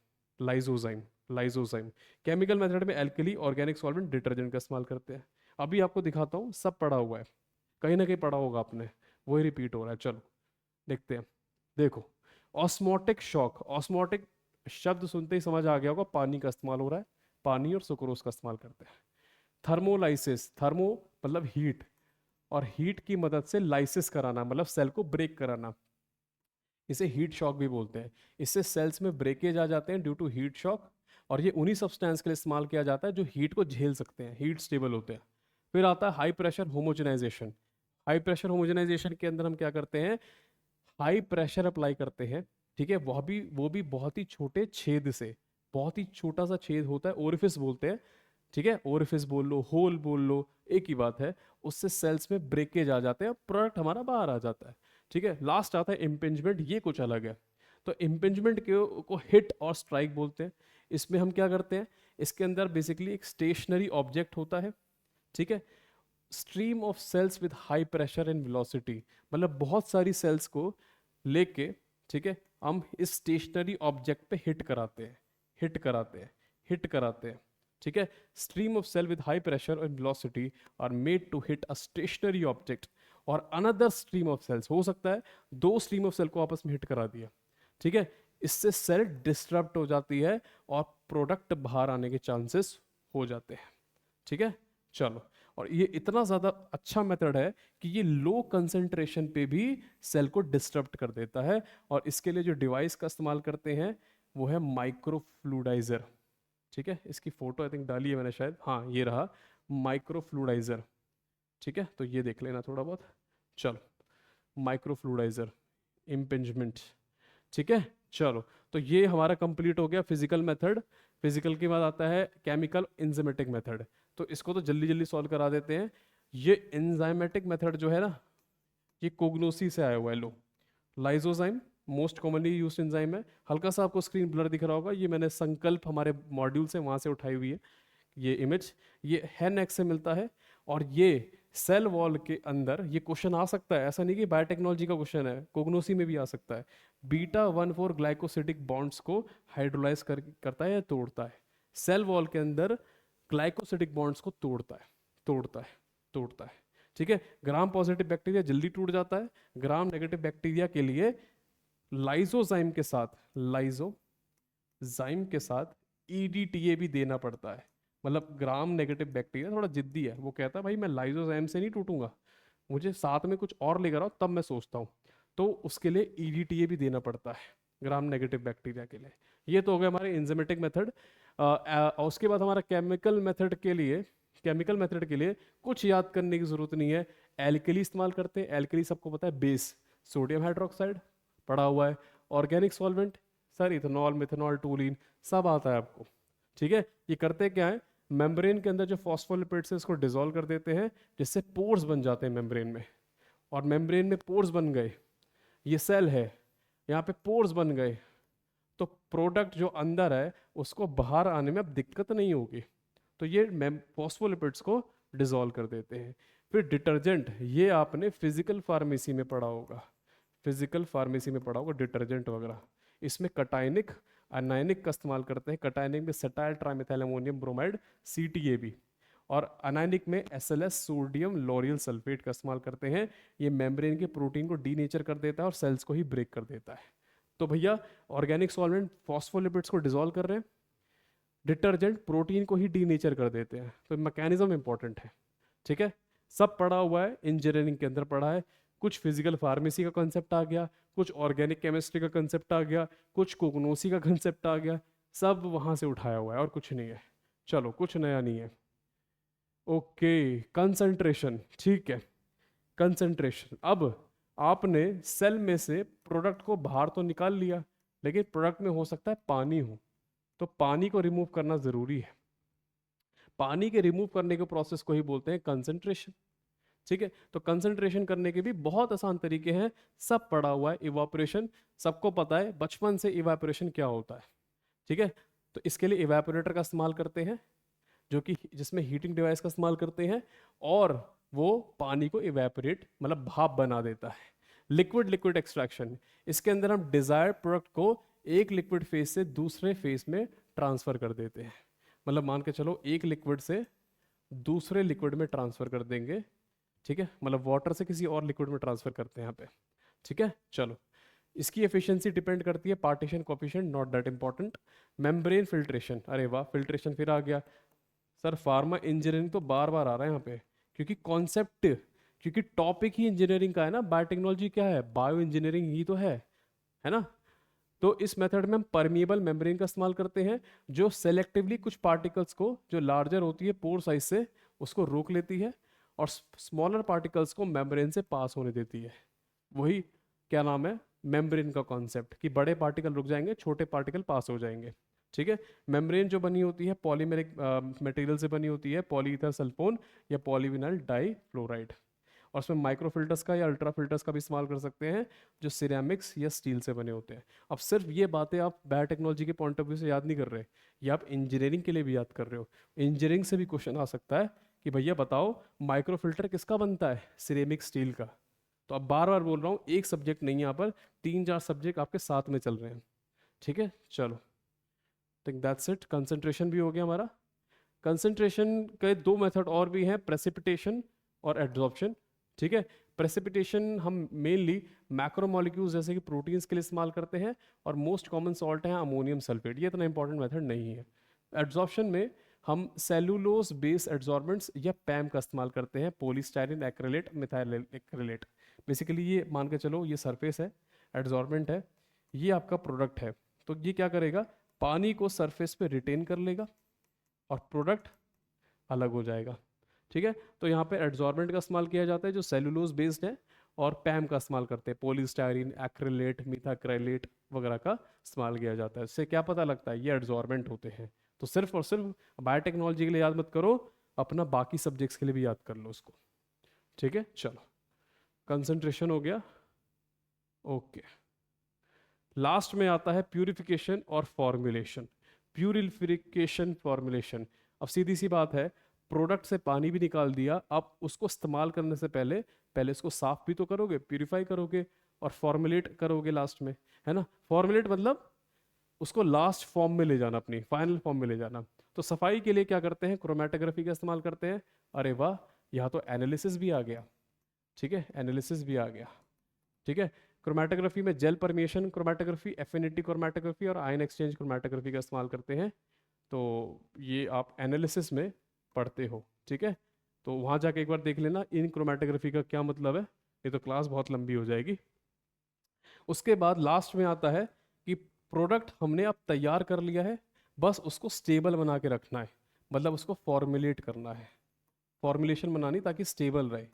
S1: lysozyme, lysozyme. Chemical method में एल्कली ऑर्गेनिक सॉल्वेंट डिटर्जेंट का इस्तेमाल करते हैं। अभी आपको दिखाता हूँ, सब पढ़ा हुआ है, कहीं ना कहीं पढ़ा होगा आपने, वही रिपीट हो रहा है। चलो देखते हैं। देखो, ऑस्मोटिक शॉक, ऑस्मोटिक शब्द सुनते ही समझ आ गया होगा, पानी का इस्तेमाल हो रहा है, पानी और सुक्रोज का इस्तेमाल करते हैं। थर्मोलाइसिस, थर्मो मतलब हीट, और हीट की मदद से लाइसिस कराना मतलब सेल को ब्रेक कराना, इसे हीट शॉक भी बोलते हैं। इससे सेल्स में ब्रेकेज आ जाते हैं ड्यू टू हीट शॉक, और ये उन्हीं सब्सटेंस के लिए इस्तेमाल किया जाता है जो हीट को झेल सकते हैं, हीट स्टेबल होते हैं। फिर आता है high pressure homogenization. High pressure homogenization के अंदर हम क्या करते हैं? हाई प्रेशर अप्लाई करते हैं। ठीक है। वो भी बहुत ही छोटे छेद से, बहुत ही छोटा सा छेद होता है, ओरिफिस बोलते हैं। ठीक है। ओरिफिस बोल लो, होल बोल लो, एक ही बात है। उससे सेल्स में ब्रेकेज आ जाते हैं, प्रोडक्ट हमारा बाहर आ जाता है। ठीक है। लास्ट आता है इम्पिंजमेंट, ये कुछ अलग है। तो इम्पिंजमेंट को हिट और स्ट्राइक बोलते हैं। इसमें हम क्या करते हैं? इसके अंदर बेसिकली एक स्टेशनरी ऑब्जेक्ट होता है। ठीक है। Stream of cells with high pressure and velocity, मतलब बहुत सारी सेल्स को लेके, ठीक है, हम इस स्टेशनरी ऑब्जेक्ट पे हिट कराते हैं, हिट कराते हैं, हिट कराते हैं। ठीक है। Stream of cell with high pressure and velocity are made to hit a stationary object और अनदर स्ट्रीम ऑफ सेल्स। हो सकता है दो स्ट्रीम ऑफ सेल को आपस में हिट करा दिया। ठीक है। इससे सेल डिस्टर्ब हो जाती है और प्रोडक्ट बाहर आने के चांसेस हो जाते हैं। ठीक है। चलो, और ये इतना ज़्यादा अच्छा मेथड है कि ये लो कंसंट्रेशन पे भी सेल को डिस्टर्ब कर देता है। और इसके लिए जो डिवाइस का इस्तेमाल करते हैं वो है माइक्रोफ्लूडाइजर। ठीक है। इसकी फोटो आई थिंक डाली है मैंने शायद, हाँ ये रहा माइक्रोफ्लूडाइजर। ठीक है। तो ये देख लेना थोड़ा बहुत। चलो, माइक्रोफ्लूडाइजर, इम्पिंजमेंट। ठीक है। चलो, तो ये हमारा कंप्लीट हो गया फिजिकल मेथड। फिजिकल के बाद आता है केमिकल एंजाइमेटिक मेथड। तो इसको तो जल्दी जल्दी सॉल्व करा देते हैं। ये एंजाइमेटिक मेथड जो है ना, ये कोग्नोसी से आया हुआ है। लो, lysozyme most commonly use enzyme है। हल्का सा आपको स्क्रीन ब्लर दिख रहा होगा, ये मैंने संकल्प हमारे मॉड्यूल से वहां से उठाई हुई है ये इमेज। ये हैन एक्स से मिलता है, और ये सेल वॉल के अंदर, ये क्वेश्चन आ सकता है, ऐसा नहीं कि बायोटेक्नोलॉजी का क्वेश्चन है, कोग्नोसी में भी आ सकता है। बीटा 1,4 ग्लाइकोसिडिक बॉन्ड्स को हाइड्रोलाइज करता है या तोड़ता है। सेल वॉल के अंदर ग्लाइकोसिडिक बॉन्ड्स को तोड़ता है, तोड़ता है, तोड़ता है। ठीक है। ग्राम पॉजिटिव बैक्टीरिया जल्दी टूट जाता है। ग्राम नेगेटिव बैक्टीरिया के लिए लाइजोजाइम के साथ, लाइजोजाइम के साथ ईडीटीए भी देना पड़ता है। मतलब ग्राम नेगेटिव बैक्टीरिया थोड़ा जिद्दी है, वो कहता है भाई मैं लाइजोजाइम से नहीं टूटूंगा, मुझे साथ में कुछ और लेकर आओ तब मैं सोचता हूँ। तो उसके लिए ईडीटीए भी देना पड़ता है। ग्राम नेगेटिव बैक्टीरिया के लिए। ये तो हो गया हमारे एंजाइमेटिक मेथड। उसके बाद हमारा केमिकल मेथड के लिए कुछ याद करने की जरूरत नहीं है। एल्कली इस्तेमाल करते हैं। एल्कली सबको पता है, बेस सोडियम हाइड्रोक्साइड पड़ा हुआ है। Organic solvent sir ethanol, methanol, toluene सब आता है आपको। ठीक है, ये करते क्या है, मेम्ब्रेन के अंदर जो फॉस्फोलिपिड्स है इसको डिसॉल्व कर देते हैं, जिससे पोर्स बन जाते हैं मेम्ब्रेन में। और मेम्ब्रेन में पोर्स बन गए, ये सेल है, यहाँ पे पोर्स बन गए, तो प्रोडक्ट जो अंदर है उसको बाहर आने में अब दिक्कत नहीं होगी। तो ये फॉस्फोलिपिड्स को डिसॉल्व कर देते हैं। फिर डिटर्जेंट, ये आपने फिजिकल फार्मेसी में पढ़ा होगा, डिटर्जेंट वगैरह। इसमें कटायनिक, अनायनिक का इस्तेमाल करते हैं। कटायनिक में style trimethyl ammonium bromide CTAB, और अनायनिक में SLS सोडियम लॉरियल सल्फेट का इस्तेमाल करते हैं। ये मेम्ब्रेन के प्रोटीन को डीनेचर कर देता है और सेल्स को ही ब्रेक कर देता है। तो भैया ऑर्गेनिक सॉल्वेंट फॉस्फोलिपिड्स को डिसॉल्व कर रहे हैं, डिटर्जेंट प्रोटीन को ही डीनेचर कर देते हैं। तो मैकेनिज्म इंपॉर्टेंट है। ठीक है, सब पढ़ा हुआ है, इंजीनियरिंग के अंदर पढ़ा है। कुछ फिजिकल फार्मेसी का कंसेप्ट आ गया, कुछ ऑर्गेनिक केमिस्ट्री का कंसेप्ट आ गया, कुछ कोगनोसी का कंसेप्ट आ गया, सब वहां से उठाया हुआ है और कुछ नहीं है। चलो, कुछ नया नहीं है। ओके, कंसंट्रेशन, ठीक है। कंसंट्रेशन, अब आपने सेल में से प्रोडक्ट को बाहर तो निकाल लिया, लेकिन प्रोडक्ट में हो सकता है पानी हो, तो पानी को रिमूव करना जरूरी है। पानी के रिमूव करने के प्रोसेस को ही बोलते हैं कंसंट्रेशन। ठीक है, तो कंसंट्रेशन करने के भी बहुत आसान तरीके हैं, सब पड़ा हुआ है। इवापोरेशन सबको पता है, बचपन से इवापोरेशन क्या होता है। ठीक है, तो इसके लिए इवापोरेटर का इस्तेमाल करते हैं, जो कि जिसमें हीटिंग डिवाइस का इस्तेमाल करते हैं, और वो पानी को इवेपोरेट मतलब भाप बना देता है। लिक्विड एक्सट्रैक्शन, इसके अंदर हम डिजायर्ड प्रोडक्ट को एक लिक्विड फेज से दूसरे फेज में ट्रांसफर कर देते हैं। मतलब मान के चलो एक लिक्विड से दूसरे लिक्विड में ट्रांसफर कर देंगे। ठीक है, मतलब वाटर से किसी और लिक्विड में ट्रांसफर करते हैं यहाँ पे। ठीक है, चलो, इसकी एफिशिएंसी डिपेंड करती है partition coefficient, not that important. Membrane filtration, अरे वाह, फिल्ट्रेशन फिर आ गया। सर फार्मा इंजीनियरिंग तो बार बार आ रहा है यहाँ पे, क्योंकि कॉन्सेप्ट, क्योंकि टॉपिक ही इंजीनियरिंग का है ना। बायोटेक्नोलॉजी क्या है, बायो इंजीनियरिंग ही तो है ना। तो इस मेथड में हम परमिएबल मेम्ब्रेन का इस्तेमाल करते हैं, जो सेलेक्टिवली कुछ पार्टिकल्स को जो लार्जर होती है पोर साइज से उसको रोक लेती है, और स्मॉलर पार्टिकल्स को मेम्ब्रेन से पास होने देती है। वही क्या नाम है, मेम्ब्रेन का कॉन्सेप्ट, कि बड़े पार्टिकल रुक जाएंगे, छोटे पार्टिकल पास हो जाएंगे। ठीक है, मेम्ब्रेन जो बनी होती है पॉलीमेरिक मटेरियल से बनी होती है, पॉलीईथर सल्फोन या पॉलीविनाइल डाइफ्लोराइड। और उसमें माइक्रोफिल्टर्स का या अल्ट्रा फिल्टर्स का भी इस्तेमाल कर सकते हैं, जो सिरेमिक्स या स्टील से बने होते हैं। अब सिर्फ ये बातें आप बायोटेक्नोलॉजी के पॉइंट ऑफ व्यू से याद नहीं कर रहे, ये आप इंजीनियरिंग के लिए भी याद कर रहे हो। इंजीनियरिंग से भी क्वेश्चन आ सकता है कि भैया बताओ माइक्रोफिल्टर किसका बनता है, सिरेमिक स्टील का। तो अब बार बार बोल रहा हूँ, एक सब्जेक्ट नहीं है यहाँ पर, 3-4 सब्जेक्ट आपके साथ में चल रहे हैं। ठीक है, चलो, थिंक दैट्स इट। कंसंट्रेशन भी हो गया हमारा। कंसंट्रेशन के दो मेथड और भी हैं, प्रेसिपिटेशन और एड्जॉर्प्शन। ठीक है, प्रेसिपिटेशन हम मेनली मैक्रोमोलिक्यूल्स जैसे कि प्रोटीन्स के लिए इस्तेमाल करते हैं, और मोस्ट कॉमन सॉल्ट है अमोनियम सल्फेट, ये इतना इंपॉर्टेंट मेथड नहीं है। एड्जॉर्प्शन में हम सेलुलोज बेस एड्जॉर्बेंट्स या पैम का इस्तेमाल करते हैं, polystyrene acrylate, methyl acrylate. Basically ये मान के चलो, ये सरफेस है, एड्जॉर्बेंट है, ये आपका प्रोडक्ट है। तो ये क्या करेगा, पानी को सरफेस पे रिटेन कर लेगा और प्रोडक्ट अलग हो जाएगा। ठीक है, तो यहाँ पे एड्जॉर्बेंट का इस्तेमाल किया जाता है जो सेलुलोज बेस्ड है, और पैम का इस्तेमाल करते हैं, पॉलीस्टायरीन, एक्रिलेट, मिथाक्राइलेट वगैरह का इस्तेमाल किया जाता है। इससे क्या पता लगता है, ये एड्जॉर्बेंट होते हैं। तो सिर्फ और सिर्फ बायोटेक्नोलॉजी के लिए याद मत करो, अपना बाकी सब्जेक्ट्स के लिए भी याद कर लो उसको। ठीक है, चलो, कंसंट्रेशन हो गया। ओके, लास्ट में आता है प्यूरिफिकेशन और फॉर्मुलेशन। प्यूरिफिकेशन, फॉर्मुलेशन, अब सीधी सी बात है, प्रोडक्ट से पानी भी निकाल दिया, अब उसको इस्तेमाल करने से पहले पहले इसको साफ भी तो करोगे, प्यूरिफाई करोगे, और फॉर्मुलेट करोगे लास्ट में, है ना। फॉर्मुलेट मतलब उसको लास्ट फॉर्म में ले जाना, अपनी फाइनल फॉर्म में ले जाना। तो सफाई के लिए क्या करते हैं, क्रोमेटोग्राफी का इस्तेमाल करते हैं। अरे वाह, यहाँ तो एनालिसिस भी आ गया। ठीक है, एनालिसिस भी आ गया। ठीक है, क्रोमेटोग्राफी में gel permeation chromatography, affinity chromatography और आयन एक्सचेंज क्रोमेटोग्राफी का इस्तेमाल करते हैं। तो ये आप एनालिसिस में पढ़ते हो। ठीक है, तो वहाँ जाके एक बार देख लेना इन क्रोमेटोग्राफी का क्या मतलब है, ये तो क्लास बहुत लंबी हो जाएगी। उसके बाद लास्ट में आता है कि प्रोडक्ट हमने अब तैयार कर लिया है, बस उसको स्टेबल बना के रखना है, मतलब उसको फॉर्मुलेट करना है, फॉर्मुलेशन बनानी ताकि स्टेबल रहे।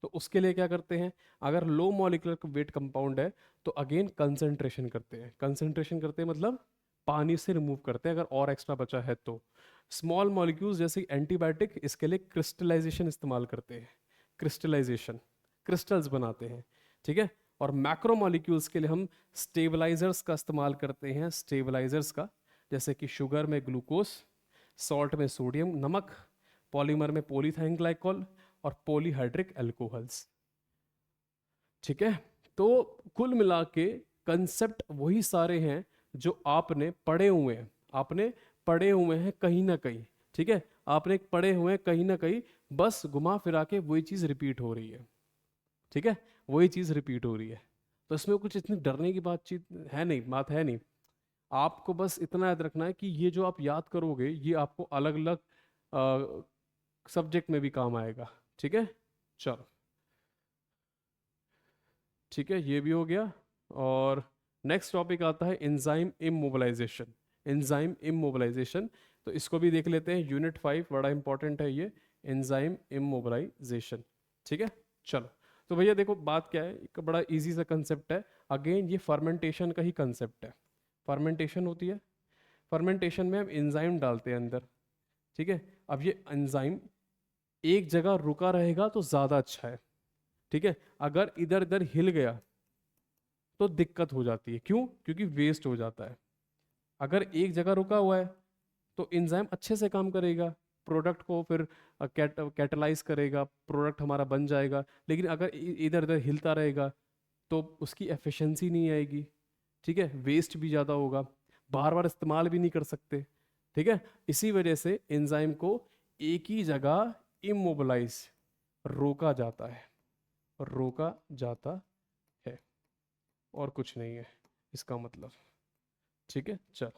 S1: तो उसके लिए क्या करते हैं, अगर लो मॉलिक्यूलर वेट कंपाउंड है तो अगेन कंसंट्रेशन करते हैं, कंसंट्रेशन करते हैं मतलब पानी से रिमूव करते हैं अगर और एक्स्ट्रा बचा है तो। स्मॉल मॉलिक्यूल्स जैसे एंटीबायोटिक, इसके लिए क्रिस्टलाइजेशन इस्तेमाल करते हैं, क्रिस्टलाइजेशन, क्रिस्टल्स बनाते हैं, ठीक है। और मैक्रो मॉलिक्यूल्स के लिए हम स्टेबलाइजर्स का इस्तेमाल करते हैं, स्टेबलाइजर्स का, जैसे कि शुगर में ग्लूकोज, सॉल्ट में सोडियम नमक, पॉलीमर में पॉलीथाइन ग्लाइकॉल और पॉलीहाइड्रिक एल्कोहल्स, ठीक है। तो कुल मिला के कंसेप्ट वही सारे हैं जो आपने पढ़े हुए हैं, आपने पढ़े हुए हैं कहीं ना कहीं, ठीक है, आपने पढ़े हुए हैं कहीं ना कहीं, बस घुमा फिरा के वही चीज़ रिपीट हो रही है, ठीक है, वही चीज़ रिपीट हो रही है। तो इसमें कुछ इतनी डरने की बातचीत है नहीं, बात है नहीं। आपको बस इतना याद रखना है कि ये जो आप याद करोगे ये आपको अलग अलग सब्जेक्ट में भी काम आएगा, ठीक है। चलो, ठीक है, ये भी हो गया। और नेक्स्ट टॉपिक आता है एंजाइम इमोबिलाइजेशन, एंजाइम इमोबिलाइजेशन। तो इसको भी देख लेते हैं, यूनिट 5 बड़ा इंपॉर्टेंट है ये, एंजाइम इमोबिलाइजेशन, ठीक है। चलो, तो भैया देखो बात क्या है, एक बड़ा इजी सा कंसेप्ट है, अगेन ये फर्मेंटेशन का ही कंसेप्ट है। फर्मेंटेशन होती है, फर्मेंटेशन में हम एंजाइम डालते हैं अंदर, ठीक है। अब ये एंजाइम एक जगह रुका रहेगा तो ज़्यादा अच्छा है, ठीक है। अगर इधर इधर हिल गया तो दिक्कत हो जाती है, क्यों, क्योंकि वेस्ट हो जाता है। अगर एक जगह रुका हुआ है तो एंजाइम अच्छे से काम करेगा, प्रोडक्ट को फिर कैटलाइज करेगा, प्रोडक्ट हमारा बन जाएगा। लेकिन अगर इधर उधर हिलता रहेगा तो उसकी एफिशिएंसी नहीं आएगी, ठीक है, वेस्ट भी ज़्यादा होगा, बार बार इस्तेमाल भी नहीं कर सकते, ठीक है। इसी वजह से एंजाइम को एक ही जगह इमोबिलाइज, रोका जाता है, रोका जाता है, और कुछ नहीं है इसका मतलब, ठीक है। चल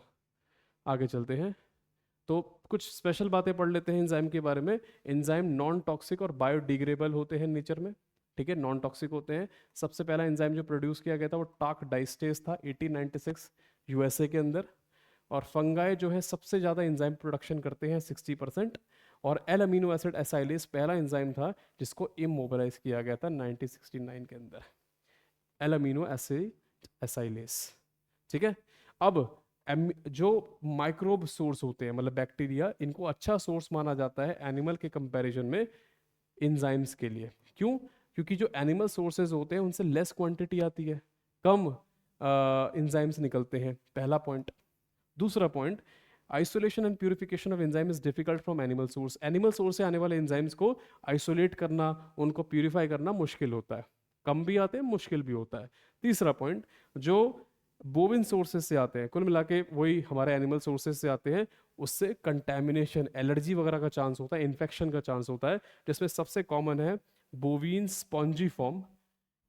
S1: आगे चलते हैं। तो कुछ स्पेशल बातें पढ़ लेते हैं एंजाइम के बारे में। एंजाइम नॉन टॉक्सिक और बायोडिग्रेडेबल होते हैं नेचर में, ठीक है, नॉन टॉक्सिक होते हैं। सबसे पहला एंजाइम जो प्रोड्यूस किया गया था वो टाक डाइस्टेज था 1896 यूएसए के अंदर। और फंगाई जो है सबसे ज़्यादा एंजाइम प्रोडक्शन करते हैं 60%। और एल अमीनो एसिड एसाइलेज पहला एंजाइम था जिसको इमोबिलाइज किया गया था 1969 के अंदर, एल अमीनो एसिड एसाइलेज, ठीक है। अब जो माइक्रोब सोर्स होते हैं मतलब बैक्टीरिया, इनको अच्छा सोर्स माना जाता है एनिमल के कंपैरिजन में एंजाइम्स के लिए। क्यों, क्योंकि जो एनिमल सोर्सेज होते हैं उनसे लेस क्वांटिटी आती है, कम एंजाइम्स निकलते हैं, पहला पॉइंट। दूसरा point, isolation and purification of enzyme is difficult from animal source, animal source से आने वाले एंजाइम्स को आइसोलेट करना, उनको प्यूरिफाई करना मुश्किल होता है, कम भी आते हैं मुश्किल भी होता है। तीसरा पॉइंट, जो बोविन सोर्सेज से आते हैं, कुल मिला के वही हमारे एनिमल सोर्सेज से आते हैं, उससे कंटेमिनेशन, एलर्जी वगैरह का चांस होता है, इन्फेक्शन का चांस होता है, जिसमें सबसे कॉमन है बोवीन स्पॉन्जीफॉर्म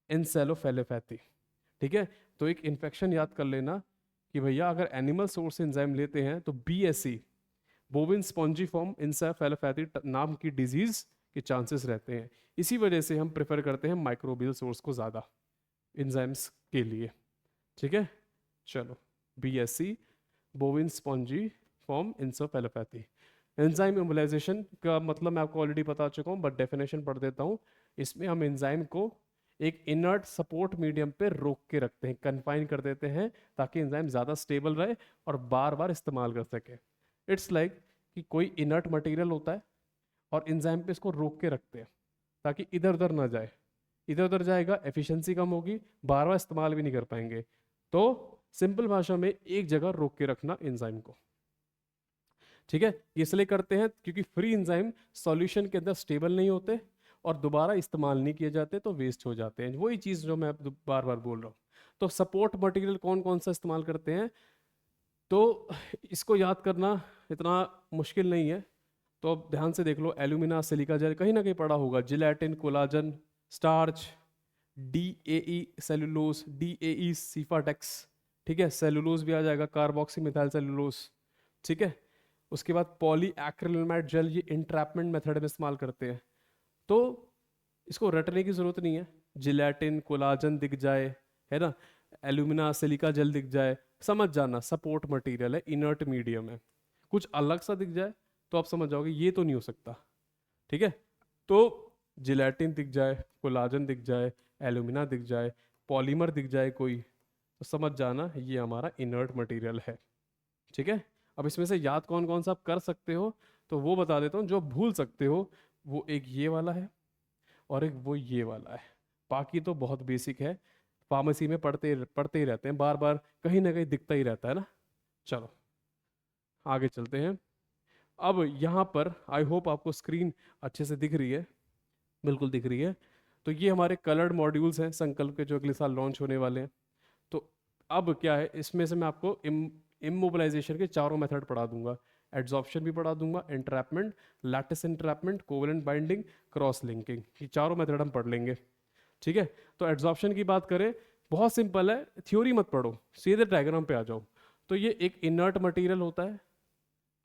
S1: एनसेलोफेलोपैथी, ठीक है। तो एक इन्फेक्शन याद कर लेना कि भैया अगर एनिमल सोर्स से एंजाइम लेते हैं तो बीएसई, बोविन स्पॉन्जीफॉर्म एनसेलोफेलोपैथी नाम की डिजीज के चांसेस रहते हैं। इसी वजह से हम प्रेफर करते हैं माइक्रोबियल सोर्स को ज़्यादा एंजाइम्स के लिए, ठीक है। चलो, BSC, bovine spongy form encephalopathy. Enzyme immobilization का मतलब मैं आपको ऑलरेडी बता चुका हूँ, बट डेफिनेशन पढ़ देता हूँ। इसमें हम एंजाइम को एक इनर्ट सपोर्ट मीडियम पे रोक के रखते हैं, कन्फाइन कर देते हैं, ताकि एंजाइम ज़्यादा स्टेबल रहे और बार बार इस्तेमाल कर सके। इट्स लाइक कि कोई इनर्ट मटेरियल होता है और एंजाइम पे इसको रोक के रखते हैं ताकि इधर उधर ना जाए, इधर उधर जाएगा एफिशिएंसी कम होगी, बार बार इस्तेमाल भी नहीं कर पाएंगे। तो सिंपल भाषा में एक जगह रोक के रखना एंजाइम को, ठीक है। इसलिए करते हैं क्योंकि फ्री एंजाइम सॉल्यूशन के अंदर स्टेबल नहीं होते और दोबारा इस्तेमाल नहीं किए जाते तो वेस्ट हो जाते हैं, वही चीज़ जो मैं बार बार बोल रहा हूँ। तो सपोर्ट मटेरियल कौन कौन सा इस्तेमाल करते हैं, तो इसको याद करना इतना मुश्किल नहीं है। तो अब ध्यान से देख लो, एल्यूमिना, सिलिका जेल कहीं ना कहीं पड़ा होगा, gelatin, collagen, starch, D A E cellulose, D A E Sephadex, ठीक है, सेलुलोज भी आ जाएगा, कार्बोक्सी मिथाइल सेलुलोज, ठीक है। उसके बाद पॉली एक्रिलेमाइड जेल, ये इंट्रैपमेंट मेथड में इस्तेमाल करते हैं। तो इसको रटने की जरूरत नहीं है, जिलेटिन, कोलाजन दिख जाए, है ना, एल्यूमिना, सिलिका जेल दिख जाए, समझ जाना सपोर्ट मटेरियल है, इनर्ट मीडियम है। कुछ अलग सा दिख जाए तो आप समझ जाओगे ये तो नहीं हो सकता, ठीक है। तो जिलेटिन दिख जाए, कोलाजन दिख जाए, एल्यूमिना दिख जाए, पॉलीमर दिख जाए कोई, तो समझ जाना ये हमारा इनर्ट मटेरियल है, ठीक है। अब इसमें से याद कौन कौन सा आप कर सकते हो तो वो बता देता हूँ। जो भूल सकते हो वो एक ये वाला है और एक वो ये वाला है, बाकी तो बहुत बेसिक है, फार्मेसी में पढ़ते पढ़ते ही रहते हैं, बार बार कहीं ना कहीं दिखता ही रहता है ना। चलो आगे चलते हैं। अब यहाँ पर आई होप आपको स्क्रीन अच्छे से दिख रही है, बिल्कुल दिख रही है। तो ये हमारे कलर्ड मॉड्यूल्स हैं संकल्प के, जो अगले साल लॉन्च होने वाले हैं। तो अब क्या है, इसमें से मैं आपको इमोबिलाइजेशन के चारों मेथड पढ़ा दूंगा। एड्सॉर्प्शन भी पढ़ा दूंगा, entrapment, lattice entrapment, covalent binding, cross linking, ये चारों मेथड हम पढ़ लेंगे, ठीक है। तो एड्सॉर्प्शन की बात करें, बहुत सिंपल है, थ्योरी मत पढ़ो, सीधे डायग्राम पे आ जाओ। तो ये एक इनर्ट मटेरियल होता है,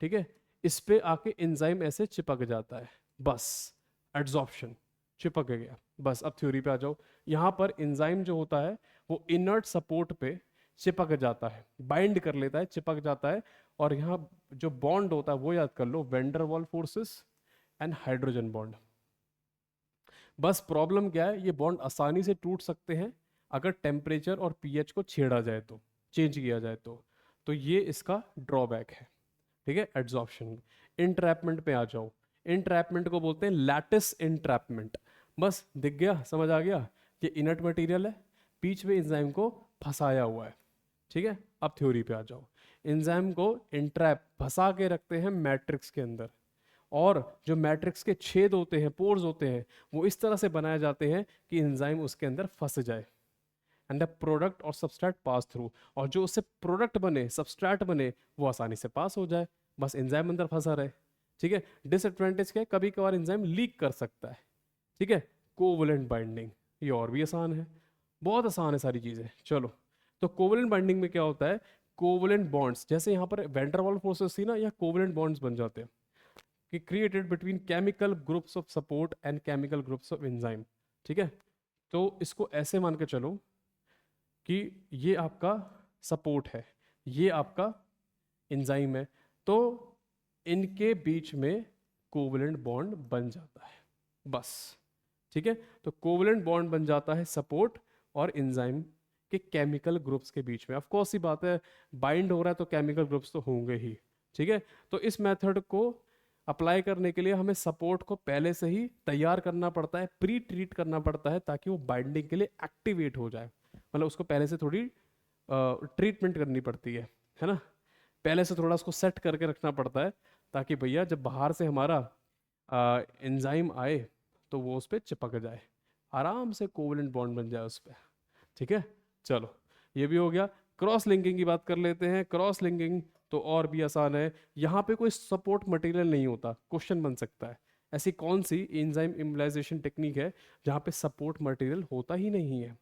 S1: ठीक है, इस पे आके एंजाइम ऐसे चिपक जाता है, बस एड्सॉर्प्शन, चिपक गया, बस। अब थ्योरी पे आ जाओ। यहाँ पर एंजाइम जो होता है वो इनर्ट सपोर्ट पे चिपक जाता है, बाइंड कर लेता है, चिपक जाता है। और यहाँ जो बॉन्ड होता है वो याद कर लो, van der Waals forces and hydrogen bond. बस प्रॉब्लम क्या है, ये बॉन्ड आसानी से टूट सकते हैं अगर टेम्परेचर और पीएच को छेड़ा जाए तो, चेंज किया जाए तो ये इसका ड्रॉबैक है, ठीक है। एड्सॉर्प्शन। इंट्रैपमेंट पे आ जाओ। इंट्रैपमेंट को बोलते हैं लैटिस इंट्रैपमेंट। बस दिख गया, समझ आ गया, ये इनर्ट मटेरियल है, बीच में एंजाइम को फंसाया हुआ है, ठीक है। अब थ्योरी पे आ जाओ। एंजाइम को इंट्रैप, फंसा के रखते हैं मैट्रिक्स के अंदर, और जो मैट्रिक्स के छेद होते हैं, पोर्स होते हैं, वो इस तरह से बनाए जाते हैं कि एंजाइम उसके अंदर फंस जाए, एंड द प्रोडक्ट और सबस्ट्रैट पास थ्रू, और जो उससे प्रोडक्ट बने, सबस्ट्रैट बने, वो आसानी से पास हो जाए, बस एंजाइम अंदर फंसा रहे, ठीक है। डिसएडवांटेज क्या है, कभी कभार एंजाइम लीक कर सकता है, ठीक है। कोवलेंट बाइंडिंग, ये और भी आसान है, बहुत आसान है सारी चीज़ें। चलो, तो कोवलेंट बाइंडिंग में क्या होता है, कोवलेंट बॉन्ड्स, जैसे यहाँ पर वैन डर वाल्स फोर्सेस थी ना, या कोवलेंट बॉन्ड्स बन जाते हैं कि created between chemical groups of support and chemical groups of enzyme, ठीक है। तो इसको ऐसे मान के चलो कि ये आपका सपोर्ट है, ये आपका एंजाइम है, तो इनके बीच में कोवलेंट बॉन्ड बन जाता है, बस, ठीक है। तो कोवलेंट बॉन्ड बन जाता है सपोर्ट और एंजाइम के केमिकल ग्रुप्स के बीच में। ऑफ कोर्स ही बात है, बाइंड हो रहा है तो केमिकल ग्रुप्स तो होंगे ही, ठीक है। तो इस मेथड को अप्लाई करने के लिए हमें सपोर्ट को पहले से ही तैयार करना पड़ता है, प्री ट्रीट करना पड़ता है, ताकि वो बाइंडिंग के लिए एक्टिवेट हो जाए, मतलब उसको पहले से थोड़ी ट्रीटमेंट करनी पड़ती है ना, पहले से थोड़ा उसको सेट करके रखना पड़ता है, ताकि भैया जब बाहर से हमारा एंजाइम आए तो वो उस पर चिपक जाए, आराम से कोवलेंट बॉन्ड बन जाए उस पर, ठीक है। चलो ये भी हो गया। क्रॉस लिंकिंग की बात कर लेते हैं। क्रॉस लिंकिंग तो और भी आसान है, यहाँ पे कोई सपोर्ट मटेरियल नहीं होता, क्वेश्चन बन सकता है ऐसी कौन सी एंजाइम इम्युलाइजेशन टेक्निक है जहाँ पे सपोर्ट मटेरियल होता ही नहीं है,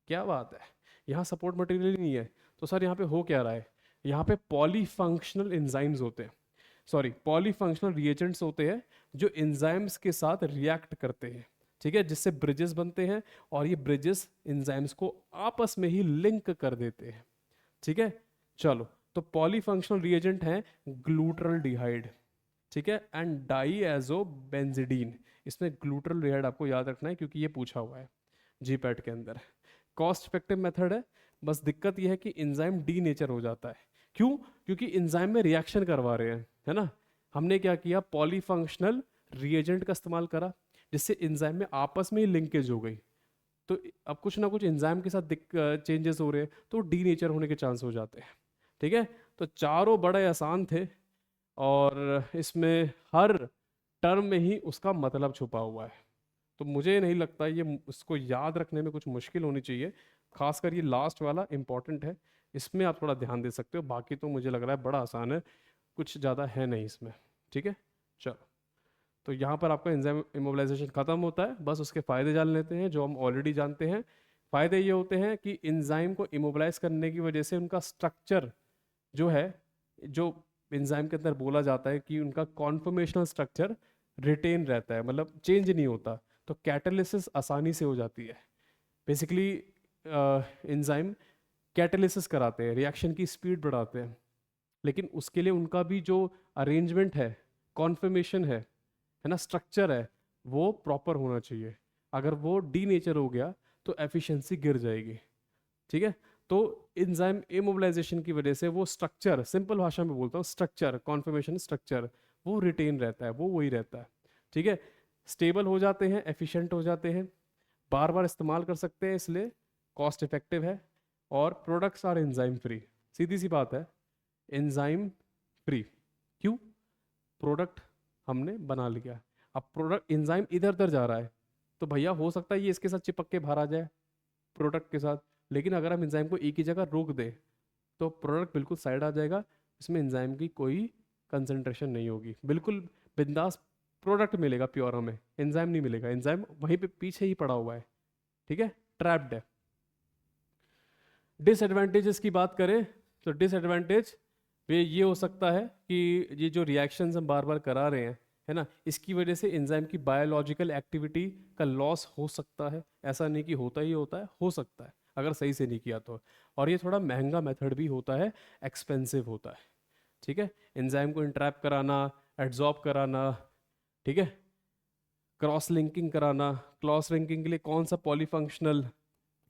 S1: क्या बात है, यहाँ सपोर्ट मटेरियल ही नहीं है, तो सर यहाँ पे हो क्या रहा है, यहाँ पे पॉलीफंक्शनल एंजाइम्स होते हैं, सॉरी पॉलीफंक्शनल रिएजेंट्स होते हैं जो एंजाइम्स के साथ रिएक्ट करते हैं, ठीक है, जिससे ब्रिजेस बनते हैं, और ये ब्रिजेस एंजाइम्स को आपस में ही लिंक कर देते हैं, ठीक है। चलो, तो पॉलीफंक्शनल रिएजेंट है ग्लूटरलडिहाइड, ठीक है, एंड डाईएजोबेंजिडीन। इसमें ग्लूटरलडिहाइड आपको याद रखना है क्योंकि ये पूछा हुआ है जीपैट के अंदर। कॉस्ट इफेक्टिव मेथड है, बस दिक्कत यह है कि एंजाइम डी नेचर हो जाता है, क्यों, क्योंकि एंजाइम में रिएक्शन करवा रहे हैं, है ना। हमने क्या किया, पॉलीफंक्शनल रिएजेंट का इस्तेमाल करा, जिससे एंजाइम में आपस में ही लिंकेज हो गई, तो अब कुछ ना कुछ एंजाइम के साथ चेंजेस हो रहे हैं, तो डी नेचर होने के चांस हो जाते हैं, ठीक है। तो चारों बड़े आसान थे, और इसमें हर टर्म में ही उसका मतलब छुपा हुआ है, तो मुझे नहीं लगता ये उसको याद रखने में कुछ मुश्किल होनी चाहिए, खासकर ये लास्ट वाला इंपॉर्टेंट है, इसमें आप थोड़ा ध्यान दे सकते हो, बाकी तो मुझे लग रहा है बड़ा आसान है, कुछ ज़्यादा है नहीं इसमें, ठीक है। चलो, तो यहाँ पर आपका एंजाइम इमोबिलाइजेशन खत्म होता है, बस उसके फ़ायदे जान लेते हैं जो हम ऑलरेडी जानते हैं। फ़ायदे ये होते हैं कि एंजाइम को इमोबिलाइज करने की वजह से उनका स्ट्रक्चर जो है, जो एंजाइम के अंदर बोला जाता है कि उनका कॉन्फर्मेशनल स्ट्रक्चर रिटेन रहता है, मतलब चेंज नहीं होता, तो कैटालिसिस आसानी से हो जाती है। बेसिकली एंजाइम कैटालिसिस कराते हैं, रिएक्शन की स्पीड बढ़ाते हैं, लेकिन उसके लिए उनका भी जो अरेंजमेंट है, कॉन्फर्मेशन है ना, स्ट्रक्चर है, वो प्रॉपर होना चाहिए। अगर वो डी नेचर हो गया तो एफिशिएंसी गिर जाएगी। ठीक है, तो एंजाइम इमोबिलाइजेशन की वजह से वो स्ट्रक्चर, सिंपल भाषा में बोलता हूँ, स्ट्रक्चर, कॉन्फर्मेशन स्ट्रक्चर, वो रिटेन रहता है, वो वही रहता है। ठीक है, स्टेबल हो जाते हैं, एफिशिएंट हो जाते हैं, बार बार इस्तेमाल कर सकते हैं, इसलिए कॉस्ट इफेक्टिव है, और प्रोडक्ट्स आर एंजाइम फ्री। सीधी सी बात है, एंजाइम फ्री। क्यों? प्रोडक्ट हमने बना लिया। अब प्रोडक्ट, एंजाइम इधर उधर जा रहा है, तो भैया हो सकता है ये इसके साथ चिपक के बाहर आ जाए, प्रोडक्ट के साथ, लेकिन अगर हम एंजाइम को एक ही जगह रोक दें तो प्रोडक्ट बिल्कुल साइड आ जाएगा, इसमें एंजाइम की कोई कंसंट्रेशन नहीं होगी, बिल्कुल बिंदास प्रोडक्ट मिलेगा प्योर, हमें एंजाइम नहीं मिलेगा, एंजाइम वहीं पे पीछे ही पड़ा हुआ है। ठीक है, ट्रैप्ड है। डिसएडवांटेजेस की बात करें तो डिसएडवांटेज ये हो सकता है कि ये जो रिएक्शंस हम बार बार करा रहे हैं, है ना, इसकी वजह से एंजाइम की बायोलॉजिकल एक्टिविटी का लॉस हो सकता है। ऐसा नहीं कि होता ही होता है, हो सकता है अगर सही से नहीं किया तो। और ये थोड़ा महंगा मेथड भी होता है, एक्सपेंसिव होता है। ठीक है, एंजाइम को इंट्रैप कराना, एड्जॉर्ब कराना, ठीक है, क्रॉस लिंकिंग कराना। क्रॉस लिंकिंग के लिए कौन सा पॉलीफंक्शनल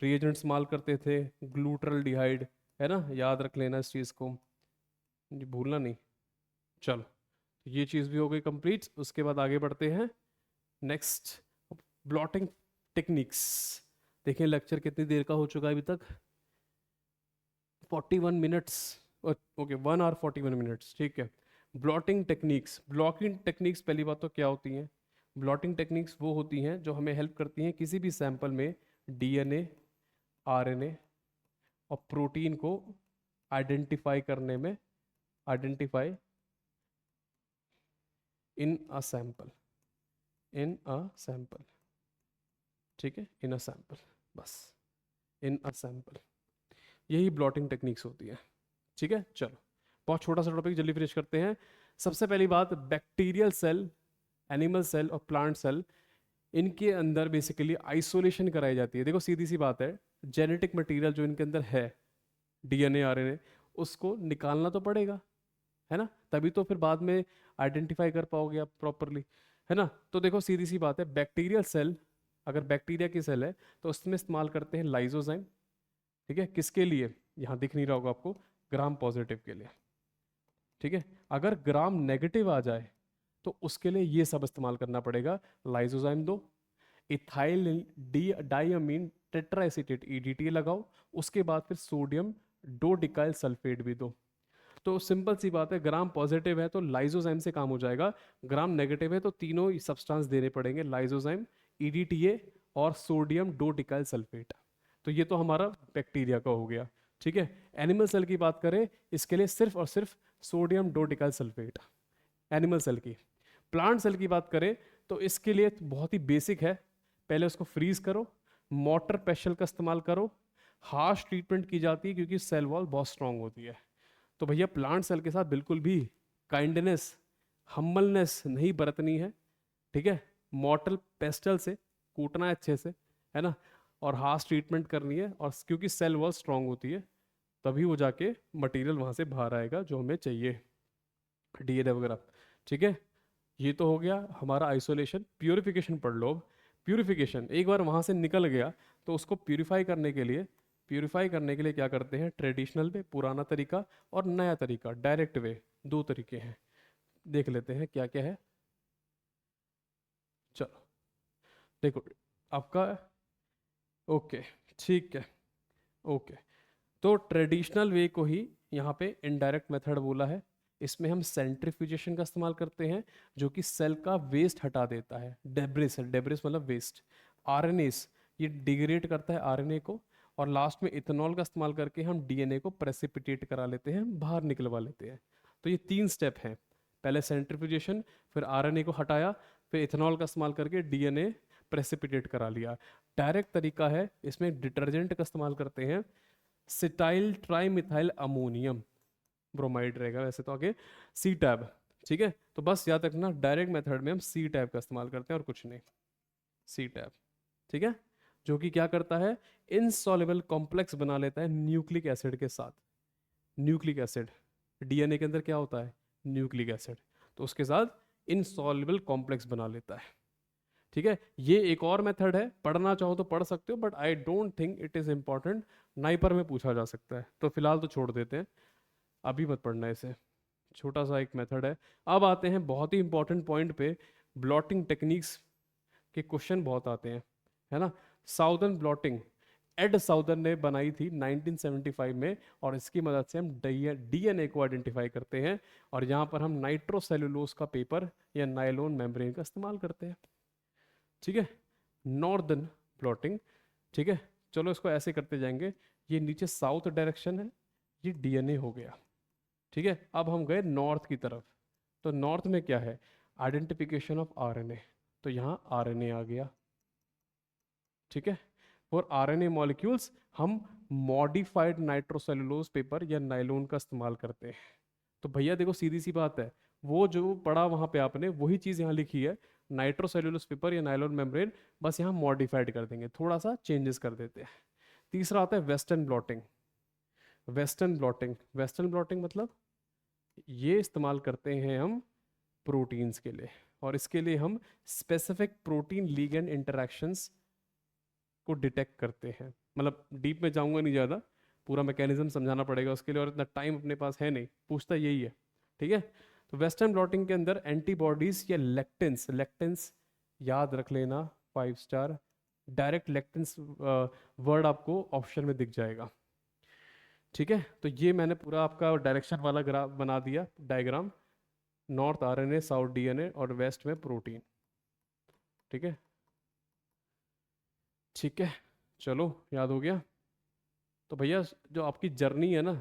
S1: रिएजेंट इस्तेमाल करते थे? ग्लूटरल्डिहाइड, है ना, याद रख लेना इस चीज़ को, जी भूलना नहीं। चलो, ये चीज़ भी हो गई कंप्लीट। उसके बाद आगे बढ़ते हैं नेक्स्ट, ब्लॉटिंग टेक्निक्स। देखिए लेक्चर कितनी देर का हो चुका है अभी तक, 41 मिनट्स। ओके, 1 आवर 41 मिनट्स, ठीक है। ब्लॉटिंग टेक्निक्स, ब्लॉटिंग टेक्निक्स पहली बात तो क्या होती हैं? ब्लॉटिंग टेक्निक्स वो होती हैं जो हमें हेल्प करती हैं किसी भी सैंपल में डीएनए, आरएनए और प्रोटीन को आइडेंटिफाई करने में, identify in a sample, in a sample, ठीक है, इन अ सैंपल, बस, इन अ सैंपल, यही ब्लॉटिंग टेक्निक्स होती है। ठीक है, चलो बहुत छोटा सा टॉपिक, जल्दी फिनिश करते हैं। सबसे पहली बात, बैक्टीरियल सेल, एनिमल सेल और प्लांट सेल, इनके अंदर बेसिकली आइसोलेशन कराई जाती है। देखो सीधी सी बात है, जेनेटिक मटेरियल जो इनके अंदर है, डीएनए, आरएनए, उसको निकालना तो पड़ेगा, है ना, तभी तो फिर बाद में आइडेंटिफाई कर पाओगे आप प्रॉपरली, है ना। तो देखो सीधी सी बात है, बैक्टीरियल सेल, अगर बैक्टीरिया की सेल है तो उसमें इस्तेमाल करते हैं लाइजोजाइम। ठीक है, किसके लिए? यहाँ दिख नहीं रहा होगा आपको, ग्राम पॉजिटिव के लिए। ठीक है, अगर ग्राम नेगेटिव आ जाए तो उसके लिए ये सब इस्तेमाल करना पड़ेगा, लाइजोजाइम दो, इथाइल डी डाइअमीन टेट्राएसीटेट ईडीटी लगाओ, उसके बाद फिर सोडियम डोडिकाइल सल्फेट भी दो। तो सिंपल सी बात है, ग्राम पॉजिटिव है तो लाइजोजाइम से काम हो जाएगा, ग्राम नेगेटिव है तो तीनों सब्सटेंस देने पड़ेंगे, लाइजोजाइम, ईडीटीए और सोडियम डोडिकाइल सल्फेट। तो ये तो हमारा बैक्टीरिया का हो गया। ठीक है, एनिमल सेल की बात करें, इसके लिए सिर्फ और सिर्फ सोडियम डोडिकाइल सल्फेट, एनिमल सेल की। प्लांट सेल की बात करें तो इसके लिए बहुत ही बेसिक है, पहले उसको फ्रीज करो, मोटर पेशल का इस्तेमाल करो, हार्श ट्रीटमेंट की जाती है क्योंकि सेल वॉल बहुत स्ट्रांग होती है। तो भैया प्लांट सेल के साथ बिल्कुल भी काइंडनेस, हम्बलनेस नहीं बरतनी है। ठीक है, मॉर्टल पेस्टल से कूटना है अच्छे से, है ना, और हार्श ट्रीटमेंट करनी है, और क्योंकि सेल वॉल स्ट्रांग होती है तभी वो जाके मटेरियल वहाँ से बाहर आएगा जो हमें चाहिए, डीएनए वगैरह। ठीक है, ये तो हो गया हमारा आइसोलेशन। प्यूरिफिकेशन पढ़ लो अब। प्यूरिफिकेशन, एक बार वहाँ से निकल गया तो उसको प्यूरिफाई करने के लिए, प्यूरिफाई करने के लिए क्या करते हैं? ट्रेडिशनल वे, पुराना तरीका, और नया तरीका डायरेक्ट वे, दो तरीके हैं। देख लेते हैं क्या क्या है। चलो देखो आपका, ओके, ठीक है, ओके। तो ट्रेडिशनल वे को ही यहाँ पे इनडायरेक्ट मेथड बोला है। इसमें हम सेंट्रीफ्यूजेशन का इस्तेमाल करते हैं जो कि सेल का वेस्ट हटा देता है, डेब्रिस है, डेब्रिस मतलब वेस्ट। आरएनएस, ये डिग्रेड करता है आरएनए को, और लास्ट में इथेनॉल का इस्तेमाल करके हम डीएनए को प्रेसिपिटेट करा लेते हैं, बाहर निकलवा लेते हैं। तो ये 3 स्टेप हैं, पहले सेंट्रीफ्यूजेशन, फिर आरएनए को हटाया, फिर इथेनॉल का इस्तेमाल करके डीएनए प्रेसिपिटेट करा लिया। डायरेक्ट तरीका है, इसमें डिटर्जेंट का इस्तेमाल करते हैं, सिटाइल ट्राइमिथाइल अमोनियम ब्रोमाइड रहेगा वैसे तो आगे, सी टैब। ठीक है, तो बस याद रखना डायरेक्ट मेथड में हम सी टैब का इस्तेमाल करते हैं और कुछ नहीं, सी टैब। ठीक है, जो कि क्या करता है, इनसॉल्युबल कॉम्प्लेक्स बना लेता है न्यूक्लिक एसिड के साथ। न्यूक्लिक एसिड, डीएनए के अंदर क्या होता है, न्यूक्लिक एसिड, तो उसके साथ इनसॉल्युबल कॉम्प्लेक्स बना लेता है। ठीक है, ये एक और मेथड है, पढ़ना चाहो तो पढ़ सकते हो, but I don't think it is important, NIPER में पूछा जा सकता है, तो फिलहाल तो छोड़ देते हैं, अभी मत पढ़ना इसे, छोटा सा एक मेथड है। अब आते हैं बहुत ही इंपॉर्टेंट पॉइंट पे, ब्लॉटिंग टेक्निक्स के क्वेश्चन बहुत आते हैं, है ना। साउदर्न ब्लॉटिंग एड साउदर्न ने बनाई थी 1975 में, और इसकी मदद से हम डीएनए को आइडेंटिफाई करते हैं, और यहाँ पर हम नाइट्रोसेलुलोज का पेपर या नायलॉन मेम्ब्रेन का इस्तेमाल करते हैं। ठीक है, नॉर्दर्न प्लॉटिंग, ठीक है, चलो इसको ऐसे करते जाएंगे, ये नीचे साउथ डायरेक्शन है, ये डीएनए हो गया। ठीक है, अब हम गए नॉर्थ की तरफ, तो नॉर्थ में क्या है, आइडेंटिफिकेशन ऑफ आरएनए, तो यहाँ आरएनए आ गया। ठीक है, फॉर आरएनए मॉलिक्यूल्स हम मॉडिफाइड नाइट्रोसेलुलोज पेपर या नायलॉन का इस्तेमाल करते हैं। तो भैया देखो सीधी सी बात है, वो जो पढ़ा वहां पे आपने वही चीज़ यहाँ लिखी है, नाइट्रोसेलुलोज पेपर या नायलॉन मेम्ब्रेन, बस यहाँ मॉडिफाइड कर देंगे, थोड़ा सा चेंजेस कर देते हैं। तीसरा आता है western blotting. Western blotting, western blotting मतलब ये इस्तेमाल करते हैं हम प्रोटीन्स के लिए, और इसके लिए हम स्पेसिफिक प्रोटीन लिगेंड इंटरेक्शंस को डिटेक्ट करते हैं। मतलब डीप में जाऊंगा नहीं ज़्यादा, पूरा मैकेनिज्म समझाना पड़ेगा उसके लिए, और इतना टाइम अपने पास है नहीं, पूछता यही है। ठीक है, तो वेस्टर्न ब्लॉटिंग के अंदर एंटीबॉडीज या लेक्टिन्स, लेक्टिन्स याद रख लेना, 5 स्टार, डायरेक्ट लेक्टिन्स वर्ड आपको ऑप्शन में दिख जाएगा। ठीक है, तो ये मैंने पूरा आपका डायरेक्शन वाला ग्राफ बना दिया, diagram, north RNA, south DNA, और वेस्ट में प्रोटीन। ठीक है, ठीक है, चलो याद हो गया। तो भैया जो आपकी जर्नी है ना,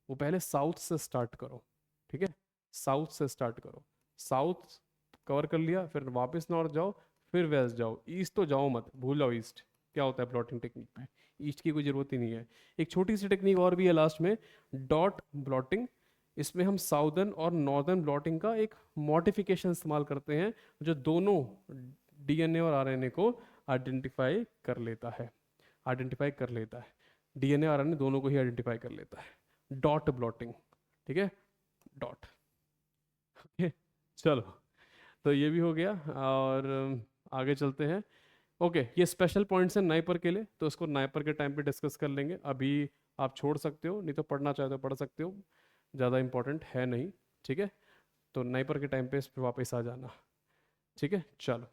S1: वो पहले साउथ से स्टार्ट करो। ठीक है, साउथ से स्टार्ट करो, साउथ कवर कर लिया, फिर वापस नॉर्थ जाओ, फिर वेस्ट जाओ, ईस्ट तो जाओ मत, भूल जाओ ईस्ट क्या होता है प्लॉटिंग टेक्निक में, ईस्ट की कोई ज़रूरत ही नहीं है। एक छोटी सी टेक्निक और भी है लास्ट में, डॉट ब्लॉटिंग, इसमें हम साउदर्न और नॉर्दर्न ब्लॉटिंग का एक मॉडिफिकेशन इस्तेमाल करते हैं, जो दोनों डीएनए और आरएनए को आइडेंटिफाई कर लेता है, आइडेंटिफाई कर लेता है, डीएनए और आरएनए दोनों को ही आइडेंटिफाई कर लेता है, डॉट ब्लॉटिंग। ठीक है, डॉट। ओके, चलो, तो ये भी हो गया, और आगे चलते हैं। ओके, ये स्पेशल पॉइंट्स हैं नाइपर के लिए, तो इसको नाइपर के टाइम पे डिस्कस कर लेंगे, अभी आप छोड़ सकते हो, नहीं तो पढ़ना चाहे तो पढ़ सकते हो, ज़्यादा इंपॉर्टेंट है नहीं। ठीक है, तो नाइपर के टाइम पे इस पे वापस आ जाना। ठीक है, चलो।